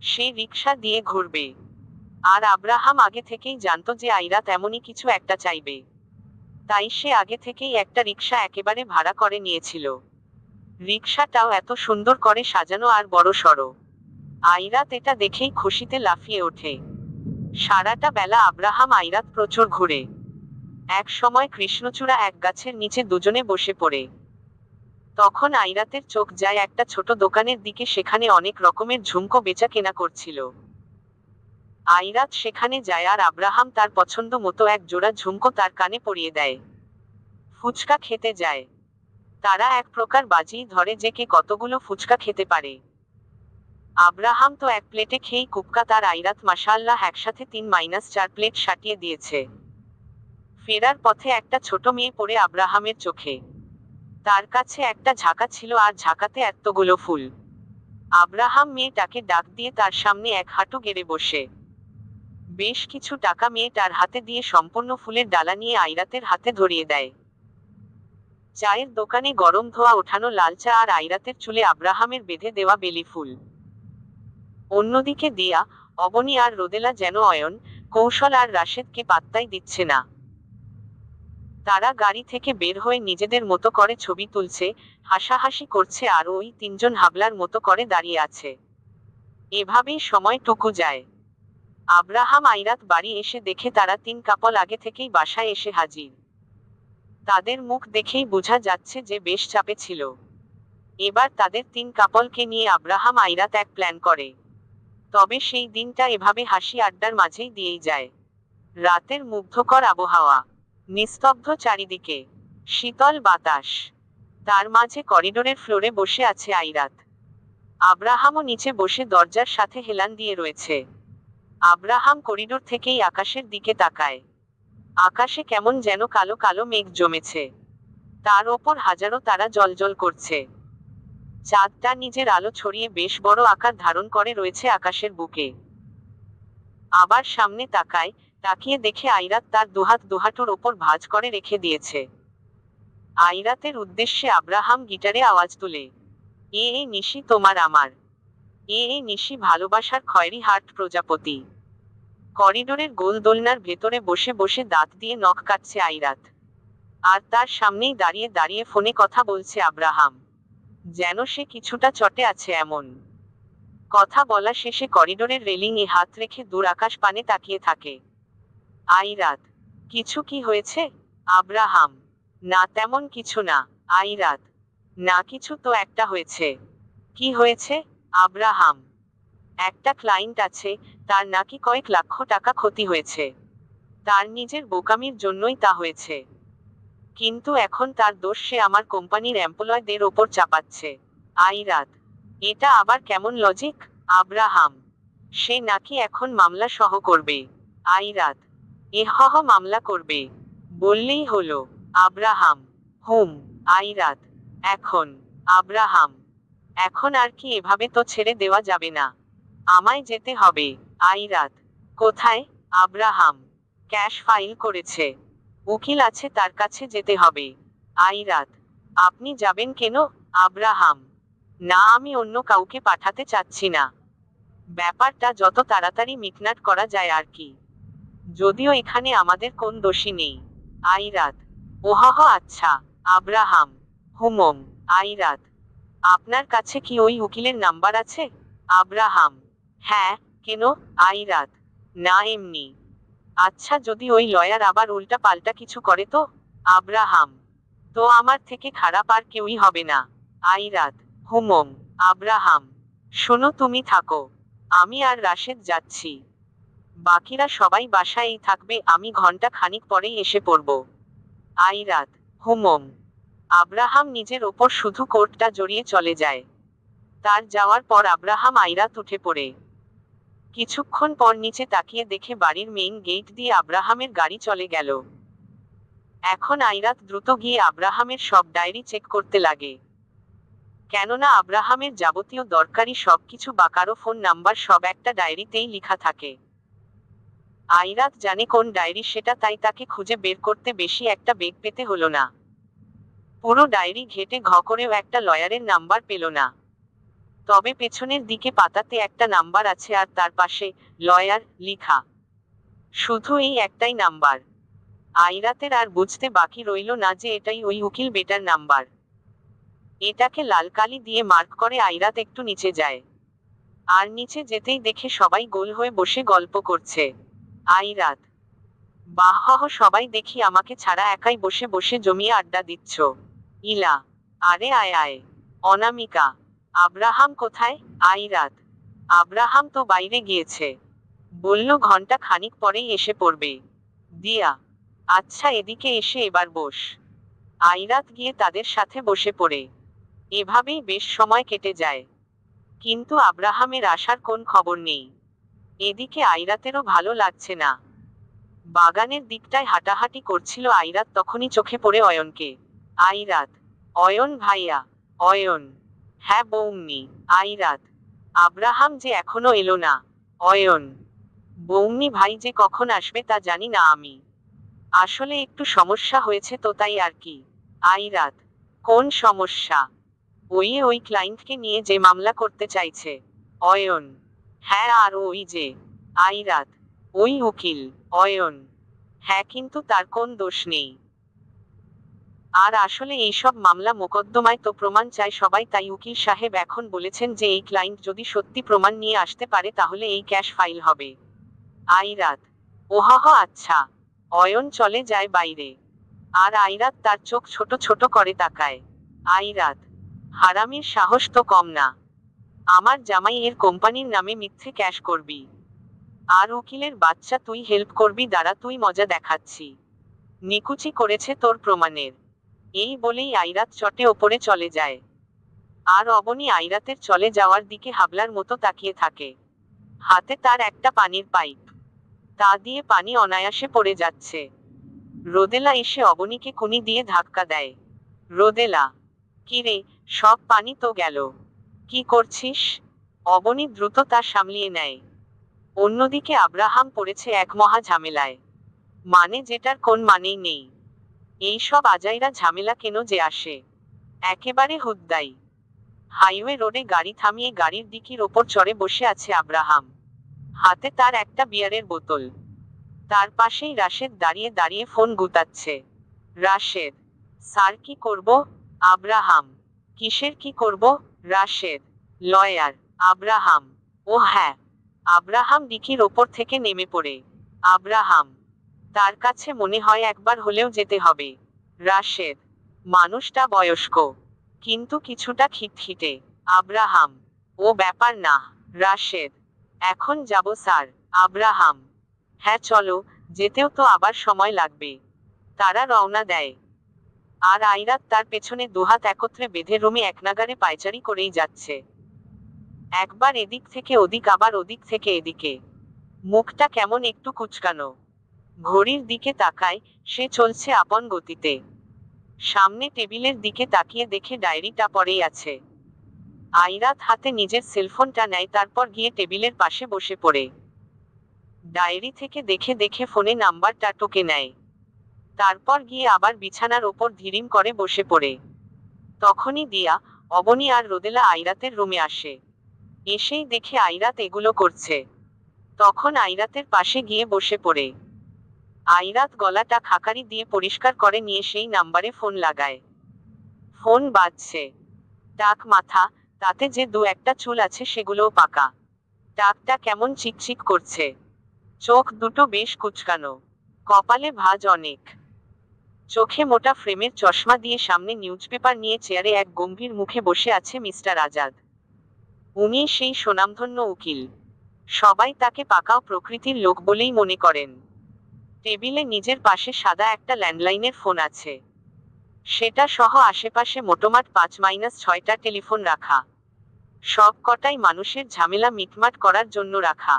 সে রিকশা দিয়ে ঘুরবে। আর আব্রাহাম আগে থেকেই জানতো যে আইরাত এমনই কিছু একটা চাইবে, তাই সে আগে থেকেই একটা রিকশা একেবারে ভাড়া করে নিয়েছিল। রিকশাটাও এত সুন্দর করে সাজানো আর বড় সড়ো। আইরাত এটা দেখেই খুশিতে লাফিয়ে ওঠে। সারাটা বেলা আব্রাহাম আইরাত প্রচুর ঘুরে। এক সময় কৃষ্ণচূড়া এক গাছের নিচে দুজনে বসে পড়ে। তখন আইরাতের চোখ যায় একটা ছোট দোকানের দিকে, সেখানে অনেক রকমের ঝুমকো বেচা কেনা করছিল। আইরাত সেখানে যায় আর আব্রাহাম তার পছন্দ মতো এক জোড়া ঝুমকো তার কানে পরিয়ে দেয়। ফুচকা খেতে যায়। তারা এক প্রকার বাজিই ধরে যে কে কতগুলো ফুচকা খেতে পারে। আব্রাহাম তো এক প্লেটে খেয়েই কুপকা, তার আইরাত মাশাআল্লাহ একসাথে 3-4 প্লেট সাটিয়ে দিয়েছে। ফেরার পথে একটা ছোট মেয়ে পড়ে আব্রাহামের চোখে। তার কাছে একটা ঝাঁকা ছিল আর ঝাঁকাতে এতগুলো ফুল। আব্রাহাম মেয়েটাকে ডাক দিয়ে তার সামনে এক হাঁটু গেড়ে বসে বেশ কিছু টাকা মেয়েটার হাতে দিয়ে সম্পূর্ণ ফুলের ডালা নিয়ে আইরাতের হাতে ধরিয়ে দেয়। চায়ের দোকানে গরম ধোয়া ওঠানো লাল চা আর আইরাতের চুলে আব্রাহামের বেঁধে দেওয়া বেলি ফুল। অন্যদিকে দিয়া, অবনী আর রোদেলা যেন অয়ন, কৌশল আর রাশেদকে পাত্তাই দিচ্ছে না। তারা গাড়ি থেকে বের হয়ে নিজেদের মতো করে ছবি তুলছে, হাসাহাসি করছে আর ওই তিনজন হাবলার মতো করে দাঁড়িয়ে আছে। এভাবেই সময়টুকু যায়। আব্রাহাম আইরাত বাড়ি এসে দেখে তারা তিন কাপল আগে থেকেই বাসায় এসে হাজির। তাদের মুখ দেখেই বোঝা যাচ্ছে যে বেশ চাপে ছিল। এবার তাদের তিন কাপলকে নিয়ে আব্রাহাম আইরাত এক প্ল্যান করে। তবে সেই দিনটা এভাবে হাসি আড্ডার মাঝেই দিয়েই যায়। রাতের মুগ্ধকর আবহাওয়া, নিস্তব্ধ চারিদিকে, শীতল বাতাস। তার মাঝে করিডোরের ফ্লোরে বসে আছে আইরাত। আব্রাহামও নিচে বসে দরজার সাথে হেলান দিয়ে রয়েছে। আব্রাহাম করিডোর থেকেই আকাশের দিকে তাকায়। আকাশে কেমন যেন কালো কালো মেঘ জমেছে, তার ওপর হাজারো তারা জ্বলজ্বল করছে। চাঁদটা নিজের আলো ছড়িয়ে বেশ বড় আকার ধারণ করে রয়েছে আকাশের বুকে। আবার সামনে তাকায়, তাকিয়ে দেখে আইরাত তার দুহাত দুহাঁটুর ওপর ভাঁজ করে রেখে দিয়েছে। আইরাতের উদ্দেশ্যে আব্রাহাম গিটারে আওয়াজ তুলে, এই নিশি তোমার আমার, এই নিশি ভালোবাসার খয়েরি হার্ট প্রজাপতি। করিডোরের গোল দোলনার ভেতরে বসে বসে দাঁত দিয়ে নখ কাটছে আইরাত। আর তার সামনেই দাঁড়িয়ে দাঁড়িয়ে ফোনে কথা বলছে আব্রাহাম, যেন সে কিছুটা চটে আছে এমন। কথা বলা শেষে করিডোরের রেলিং এ হাত রেখে দূর আকাশ পানে তাকিয়ে থাকে আইরাত। কিছু কি হয়েছে? আব্রাহাম, না তেমন কিছু না। আইরাত, না কিছু তো একটা হয়েছে। কি হয়েছে? আব্রাহাম, একটা ক্লায়েন্ট আছে, তার নাকি কয়েক লাখ টাকা ক্ষতি হয়েছে। তার নিজের বোকামির জন্যই তা হয়েছে, কিন্তু এখন তার দোষ সে আমার কোম্পানির এমপ্লয়দের ওপর চাপাচ্ছে। আইরাত, এটা আবার কেমন লজিক? আব্রাহাম, সে নাকি এখন মামলা সহ করবে। আইরাত, মামলা করবে বললেই হলো। আব্রাহাম, হুম। আইরাত, এখন? আব্রাহাম, এখন আর কি এভাবে তো ছেড়ে দেওয়া যাবে না, আমায় যেতে হবে। আইরাত, কোথায়? আব্রাহাম, ক্যাশ ফাইল করেছে, উকিল আছে তার কাছে যেতে হবে। আইরাত, আপনি যাবেন কেন? আব্রাহাম, না আমি অন্য কাউকে পাঠাতে চাচ্ছি না, ব্যাপারটা যত তাড়াতাড়ি মিটমাট করা যায় আর কি, যদিও এখানে আমাদের কোন দোষী নেই। আইরাত, ওহহ আচ্ছা। আব্রাহাম, হুমম। আইরাত, আপনার কাছে কি ওই উকিলের নাম্বার আছে? আব্রাহাম, হ্যাঁ, কেন? আইরাত, না এমনি। আচ্ছা যদি ওই লয়ার আবার উল্টা পাল্টা কিছু করে তো? আব্রাহাম, তো আমার থেকে খারাপ আর কেউই হবে না। আইরাত, হুমম। আব্রাহাম, শোনো তুমি থাকো, আমি আর রাশেদ যাচ্ছি, বাকিরা সবাই বাসায়ই থাকবে, আমি ঘন্টা খানিক পরেই এসে পড়ব। আইরাত, হুমম। আব্রাহাম নিজের ওপর শুধু কোটটা জড়িয়ে চলে যায়। তার যাওয়ার পর আব্রাহাম আইরাত উঠে পড়ে। কিছুক্ষণ পর নিচে তাকিয়ে দেখে বাড়ির মেইন গেট দিয়ে আব্রাহামের গাড়ি চলে গেল। এখন আইরাত দ্রুত গিয়ে আব্রাহামের সব ডায়েরি চেক করতে লাগে, কেননা আব্রাহামের যাবতীয় দরকারি সবকিছু বা কারো ফোন নাম্বার সব একটা ডায়েরিতেই লেখা থাকে। আইরাত জানে কোন ডায়েরি সেটা, তাই তাকে খুঁজে বের করতে বেশি একটা বেগ পেতে হলো না। পুরো ডায়েরি ঘেটে ঘ করেও একটা লয়ারের নাম্বার পেল না। তবে পেছনের দিকে পাতাতে একটা নাম্বার আছে আর তার পাশে লয়ার লিখা। শুধু এই একটাই নাম্বার। আইরাতের আর বুঝতে বাকি রইল না যে এটাই ওই উকিল বেটার নাম্বার। এটাকে লাল কালি দিয়ে মার্ক করে আইরাত একটু নিচে যায়। আর নিচে যেতেই দেখে সবাই গোল হয়ে বসে গল্প করছে। আইরাত, বাহ, সবাই দেখি আমাকে ছাড়া একাই বসে বসে জমিয়ে আড্ডা দিচ্ছ। ইলা, আরে আয় আয়। অনামিকা, আব্রাহাম কোথায়? আইরাত, আব্রাহাম তো বাইরে গিয়েছে, বলল ঘন্টা খানিক পরেই এসে পড়বে। দিয়া, আচ্ছা এদিকে এসে এবার বস। আইরাত গিয়ে তাদের সাথে বসে পড়ে। এভাবেই বেশ সময় কেটে যায়, কিন্তু আব্রাহামের আসার কোন খবর নেই। এদিকে আইরাতেরও ভালো লাগছে না। বাগানের দিকটায় হাঁটাহাঁটি করছিল আইরাত, তখনই চোখে পড়ে অয়নকে। আইরাত, অয়ন ভাইয়া। অয়ন, হ্যাঁ বৌম্মি। আইরাত, আব্রাহাম যে এখনো এলো না। অয়ন, বৌম্মি ভাই যে কখন আসবে তা জানি না আমি, আসলে একটু সমস্যা হয়েছে তো তাই আর কি। আইরাত, কোন সমস্যা? ওই ক্লায়েন্টকে নিয়ে যে মামলা করতে চাইছে। অয়ন, হ্যাঁ আর ওই যে। আইরাত, ওই উকিল। অয়ন, হ্যাঁ কিন্তু তার কোন দোষ নেই। আর আসলে এইসব মামলা মোকদ্দমায় তো প্রমাণ চায় সবাই, তাই উকিল সাহেব এখন বলেছেন যে এই ক্লায়েন্ট যদি সত্যি প্রমাণ নিয়ে আসতে পারে তাহলে এই ক্যাশ ফাইল হবে। আইরাত, ওহহ আচ্ছা। অয়ন চলে যায় বাইরে। আর আইরাত তার চোখ ছোট ছোট করে তাকায়। আইরাত, হারামির সাহস তো কম না, আমার জামাই এর কোম্পানির নামে মিথ্যে ক্যাশ করবি, আর উকিলের বাচ্চা তুই হেল্প করবি, দাঁড়া তুই মজা দেখাচ্ছি, নিকুচি করেছে তোর প্রমাণের। এই বলেই আইরাত চটে ওপরে চলে যায়। আর অবনী আইরাতের চলে যাওয়ার দিকে হাবলার মতো তাকিয়ে থাকে। হাতে তার একটা পানির পাইপ, তা দিয়ে পানি অনায়াসে পড়ে যাচ্ছে। রোদেলা এসে অবনীকে কুনি দিয়ে ধাক্কা দেয়। রোদেলা, কিরে, সব পানি তো গেল, কি করছিস? অবনী দ্রুত তা সামলিয়ে নেয়। অন্যদিকে আব্রাহাম পড়েছে এক মহা ঝামেলায়, মানে যেটার কোন মানেই নেই। এইসব আজাইরা ঝামেলা কেন যে আসে, একেবারে হুদ্দাই। হাইওয়ে রোডে গাড়ি থামিয়ে গাড়ির ডিকির ওপর চড়ে বসে আছে আব্রাহাম, হাতে তার একটা বিয়ারের বোতল। তার পাশেই রাশেদ দাঁড়িয়ে দাঁড়িয়ে ফোন গুতাচ্ছে। রাশেদ, স্যার কি করব? আব্রাহাম, কিসের কি করব? রাশেদ, লয়ার। আব্রাহাম, ও হ্যাঁ। আব্রাহাম ডিকির ওপর থেকে নেমে পড়ে। আব্রাহাম, তার কাছে মনে হয় একবার হলেও যেতে হবে। রাশেদ, মানুষটা বয়স্ক, কিন্তু কিছুটা খিটখিটে। আব্রাহাম, ও ব্যাপার না। রাশেদ, এখন যাব স্যার। আব্রাহাম, হ্যাঁ চলো, যেতেও তো আবার সময় লাগবে। তারা রওনা দেয়। আর আইরাত তার পেছনে দুহাত একত্রে বেঁধে রুমে একনাগাড়ে পায়চারি করেই যাচ্ছে। একবার এদিক থেকে ওদিক, আবার ওদিক থেকে এদিকে। মুখটা কেমন একটু কুচকানো। ঘড়ির দিকে তাকায়, সে চলছে আপন গতিতে। সামনে টেবিলের দিকে তাকিয়ে দেখে ডায়েরিটা পড়েই আছে। আইরাত হাতে নিজের সেলফোনটা নেয়, তারপর গিয়ে টেবিলের পাশে বসে পড়ে। ডায়েরি থেকে দেখে দেখে ফোনে নাম্বারটা টুকে নেয়। তারপর গিয়ে আবার বিছানার ওপর ধীরিম করে বসে পড়ে। তখনই দিয়া, অবনী আর রোদেলা আইরাতের রুমে আসে। এসেই দেখে আইরাত এগুলো করছে। তখন আইরাতের পাশে গিয়ে বসে পড়ে। আইরাত গলাটা খাকারি দিয়ে পরিষ্কার করে নিয়ে সেই নাম্বারে ফোন লাগায়। ফোন বাজছে। টাক মাথা, তাতে যে দু একটা চুল আছে সেগুলোও পাকা। টাকটা কেমন চিকচিক করছে। চোখ দুটো বেশ কুচকানো, কপালে ভাঁজ অনেক। চোখে মোটা ফ্রেমের চশমা দিয়ে সামনে নিউজপেপার নিয়ে চেয়ারে এক গম্ভীর মুখে বসে আছে মিস্টার আজাদ। উনি সেই স্বনামধন্য উকিল। সবাই তাকে পাকাও প্রকৃতির লোক বলেই মনে করেন। টেবিলে নিজের পাশে সাদা একটা ল্যান্ডলাইনের ফোন আছে। সেটা সহ আশেপাশে মোটমাট 5-6টা টেলিফোন রাখা। সব কটাই মানুষের ঝামেলা মিটমাট করার জন্য রাখা।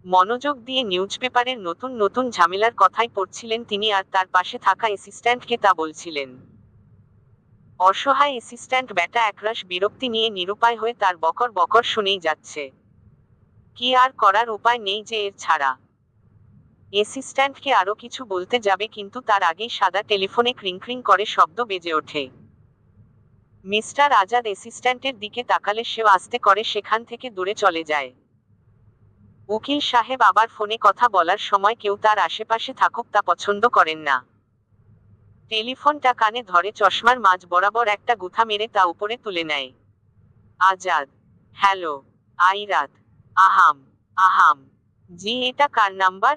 মনোযোগ দিয়ে নিউজপেপারের নতুন নতুন ঝামেলার কথাই পড়ছিলেন তিনি, আর তার পাশে থাকা অ্যাসিস্ট্যান্টকে তা বলছিলেন। অসহায় অ্যাসিস্ট্যান্ট ব্যাটা একরাশ বিরক্তি নিয়ে নিরুপায় হয়ে তার বকর বকর শুনেই যাচ্ছে। কি আর করার উপায় নেই যে এর ছাড়া। অ্যাসিস্ট্যান্টকে আরো কিছু বলতে যাবে, কিন্তু তার আগেই সাদা টেলিফোনে ক্রিং করে শব্দ বেজে ওঠে। মিস্টার আজাদ অ্যাসিস্ট্যান্টের দিকে তাকালে সেও আস্তে করে সেখান থেকে দূরে চলে যায়। উকিল সাহেব আবার ফোনে কথা বলার সময় কেউ তার আশেপাশে থাকুক তা পছন্দ করেন না। টেলিফোনটা কানে ধরে চশমার মাঝ বরাবর একটা গুথা মেরে তা উপরে তুলে নেয়। আজাদ, হ্যালো। আইরাত, আহাম। আহাম, জি, এটা কার নাম্বার?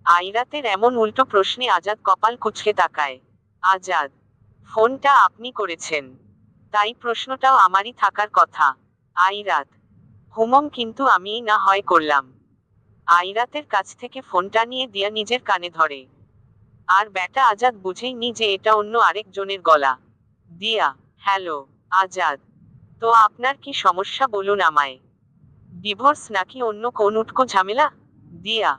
আইরাতের এমন উল্টো প্রশ্নে আজাদ কপাল কুঁচকে তাকায়। আজাদ, ফোনটা আপনি করেছেন, তাই প্রশ্নটাও আমারই থাকার কথা। আইরাত, হুমম, কিন্তু আমিই না হয় করলাম। আইরাতের কাছ থেকে ফোনটা নিয়ে দিয়া নিজের কানে ধরে। আর ব্যাটা আজাদ বুঝেই নি যে এটা অন্য আরেকজনের গলা। দিয়া, হ্যালো। আজাদ, তো আপনার কি সমস্যা বলুন আমায়। ডিভোর্স নাকি অন্য কোন উটকো ঝামেলা? দিয়া,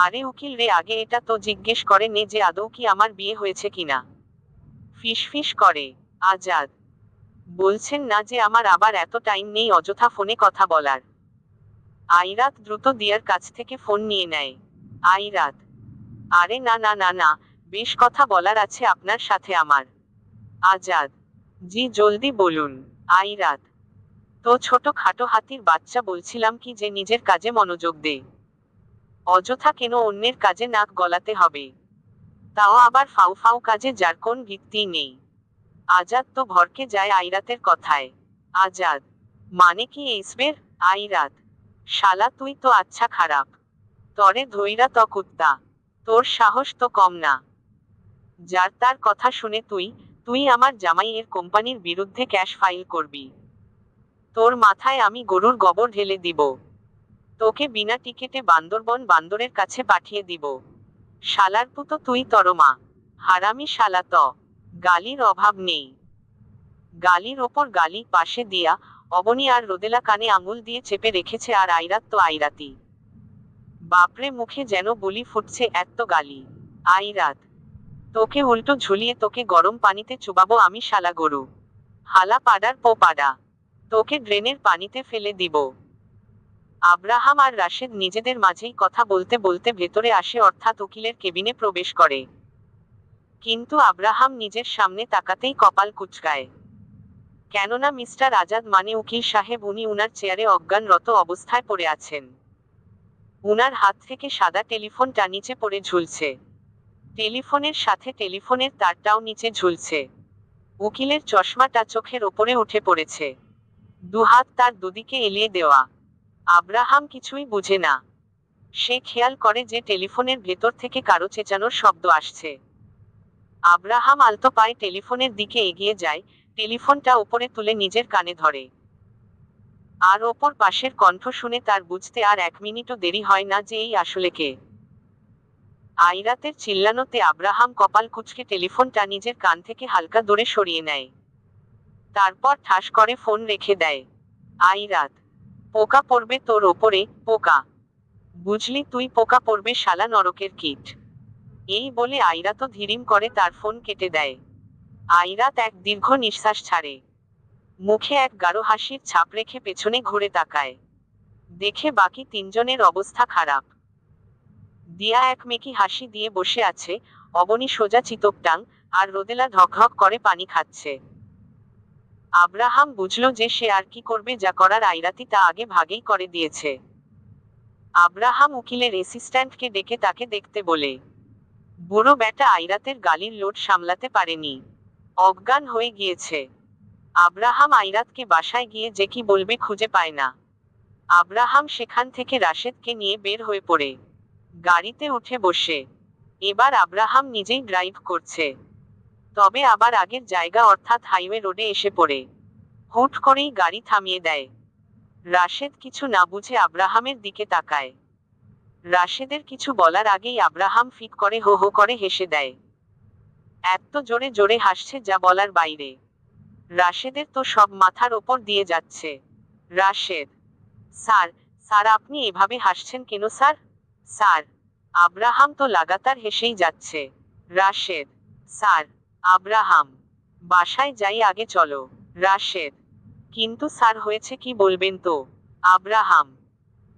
আরে উকিল রে, আগে এটা তো জিজ্ঞেস করে নে যে আদৌ কি আমার বিয়ে হয়েছে কিনা। ফিসফিস করে। আজাদ, বলছেন না যে আমার আবার এত টাইম নেই অযথা ফোনে কথা বলার। আইরাত দ্রুত দিয়ার কাছ থেকে ফোন নিয়ে নেয়। আইরাত, আরে না না না না, বেশ কথা বলার আছে আপনার সাথে আমার। আজাদ, জি জলদি বলুন। আইরাত, তো ছোট খাটো হাতির বাচ্চা, বলছিলাম কি যে নিজের কাজে মনোযোগ দে। অযথা কেন অন্যের কাজে নাক গলাতে হবে, তাও আবার ফাউ ফাউ কাজে যার কোন ভিত্তিই নেই। আজাদ তো ভরকে যায় আইরাতের কথায়। আজাদ, মানে কি এইসবের? আইরাত, শালা তুই তো আচ্ছা খারাপ, তরে ধইরা তো কুত্তা, তোর সাহস তো কম না। যার তার কথা শুনে তুই তুই আমার জামাইয়ের কোম্পানির বিরুদ্ধে ক্যাশ ফাইল করবি? তোর মাথায় আমি গরুর গোবর ঢেলে দিব। তোকে বিনা টিকেটে বান্দরবন বান্দরের কাছে পাঠিয়ে দিব। শালার পুতো তুই তরমা, হারামি শালা ত। গালির অভাব নেই। গালির ওপর গালি পাশে দিয়া, অবনী আর রোদেলা কানে আঙুল দিয়ে চেপে রেখেছে, আর আইরাত তো আইরাতি। বাপরে, মুখে যেন বুলি ফুটছে, এত গালি। আইরাত, তোকে উল্টো ঝুলিয়ে তোকে গরম পানিতে চুবাবো আমি শালা গরু। হালা পাডার পো পাডা, তোকে ড্রেনের পানিতে ফেলে দিব। আব্রাহাম আর রাশেদ নিজেদের মাঝেই কথা বলতে বলতে ভেতরে আসে, অর্থাৎ উকিলের কেবিনে প্রবেশ করে। কিন্তু আব্রাহাম নিজের সামনে তাকাতেই কপাল কুঁচকায়। কেননা মিস্টার আজাদ মানে উকিল সাহেব, উনি উনার চেয়ারে অজ্ঞানরত অবস্থায় পড়ে আছেন। উনার হাত থেকে সাদা টেলিফোনটা নিচে পড়ে ঝুলছে। টেলিফোনের সাথে টেলিফোনের তারটাও নিচে ঝুলছে। উকিলের চশমাটা চোখের ওপরে উঠে পড়েছে, দুহাত তার দুদিকে এলিয়ে দেওয়া। আব্রাহাম কিছুই বুঝে না। সে খেয়াল করে যে টেলিফোনের ভেতর থেকে কারো চেঁচানোর শব্দ আসছে। আব্রাহাম আলতো পায়ে টেলিফোনের দিকে এগিয়ে যায়, টেলিফোনটা উপরে তুলে নিজের কানে ধরে। আর ওপর পাশের কণ্ঠ শুনে তার বুঝতে আর 1 মিনিটও দেরি হয় না যে এই আসলে কে। আইরাতের চিল্লানোতে আব্রাহাম কপাল কুঁচকে টেলিফোনটা নিজের কান থেকে হালকা দূরে সরিয়ে নেয়। তারপর ঠাস করে ফোন রেখে দেয়। আইরাত, পোকা পড়বে তোর ওপরে, পোকা। বুঝলি তুই, পোকা পড়বে শালা নরকের কীট। এই বলে আইরাতও ধীরিম করে তার ফোন কেটে দেয়। আইরাত এক দীর্ঘ নিঃশ্বাস ছাড়ে। মুখে এক গাঢ় হাসির ছাপ রেখে পেছনে ঘুরে তাকায়। দেখে বাকি 3 জনের অবস্থা খারাপ। দিয়া এক মেকি হাসি দিয়ে বসে আছে, অবনী সোজা চিতপটাং, আর রোদেলা ঢকঢক করে পানি খাচ্ছে। আব্রাহাম বুঝল যে সে আর কি করবে, যা করার আইরাতি তা আগে ভাগেই করে দিয়েছে। আব্রাহাম উকিলের অ্যাসিস্ট্যান্টকে ডেকে তাকে দেখতে বলে। বুড়ো ব্যাটা আইরাতের গালির লোড সামলাতে পারেনি, অজ্ঞান হয়ে গিয়েছে। আব্রাহাম আইরাতকে বাসায় গিয়ে যে কি বলবে খুঁজে পায় না। আব্রাহাম সেখান থেকে রাশেদকে নিয়ে বের হয়ে পড়ে গাড়িতে উঠে বসে। এবার আব্রাহাম নিজেই ড্রাইভ করছে, তবে আবার আগের জায়গা অর্থাৎ হাইওয়ে রোডে এসে পড়ে। হুট করেই গাড়ি থামিয়ে দেয়। রাশেদ কিছু না বুঝে আব্রাহামের দিকে তাকায়। রাশেদের কিছু বলার আগেই আব্রাহাম ফিক করে হো হো করে হেসে দেয়। এত জোরে জোরে হাসছে যা বলার বাইরে। রাশেদের তো সব মাথার ওপর দিয়ে যাচ্ছে। রাশেদ, স্যার, স্যার আপনি এভাবে হাসছেন কেন স্যার? স্যার। আব্রাহাম তো লাগাতার হেসেই যাচ্ছে। রাশেদ, স্যার। আব্রাহাম, বাসায় যাই আগে চলো। রাশেদ, কিন্তু স্যার হয়েছে কি বলবেন তো? আব্রাহাম,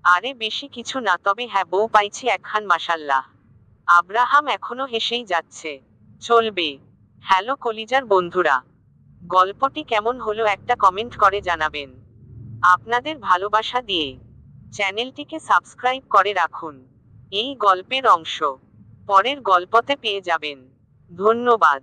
আরে বেশি কিছু না, তবে হ্যাঁ বউ পাইছি একখান মাশাল্লাহ। আব্রাহাম এখনো হেসেই যাচ্ছে। চলবে। হ্যালো কলিজার বন্ধুরা, গল্পটি কেমন হলো একটা কমেন্ট করে জানাবেন। আপনাদের ভালোবাসা দিয়ে চ্যানেলটিকে সাবস্ক্রাইব করে রাখুন। এই গল্পের অংশ পরের গল্পতে পেয়ে যাবেন। ধন্যবাদ।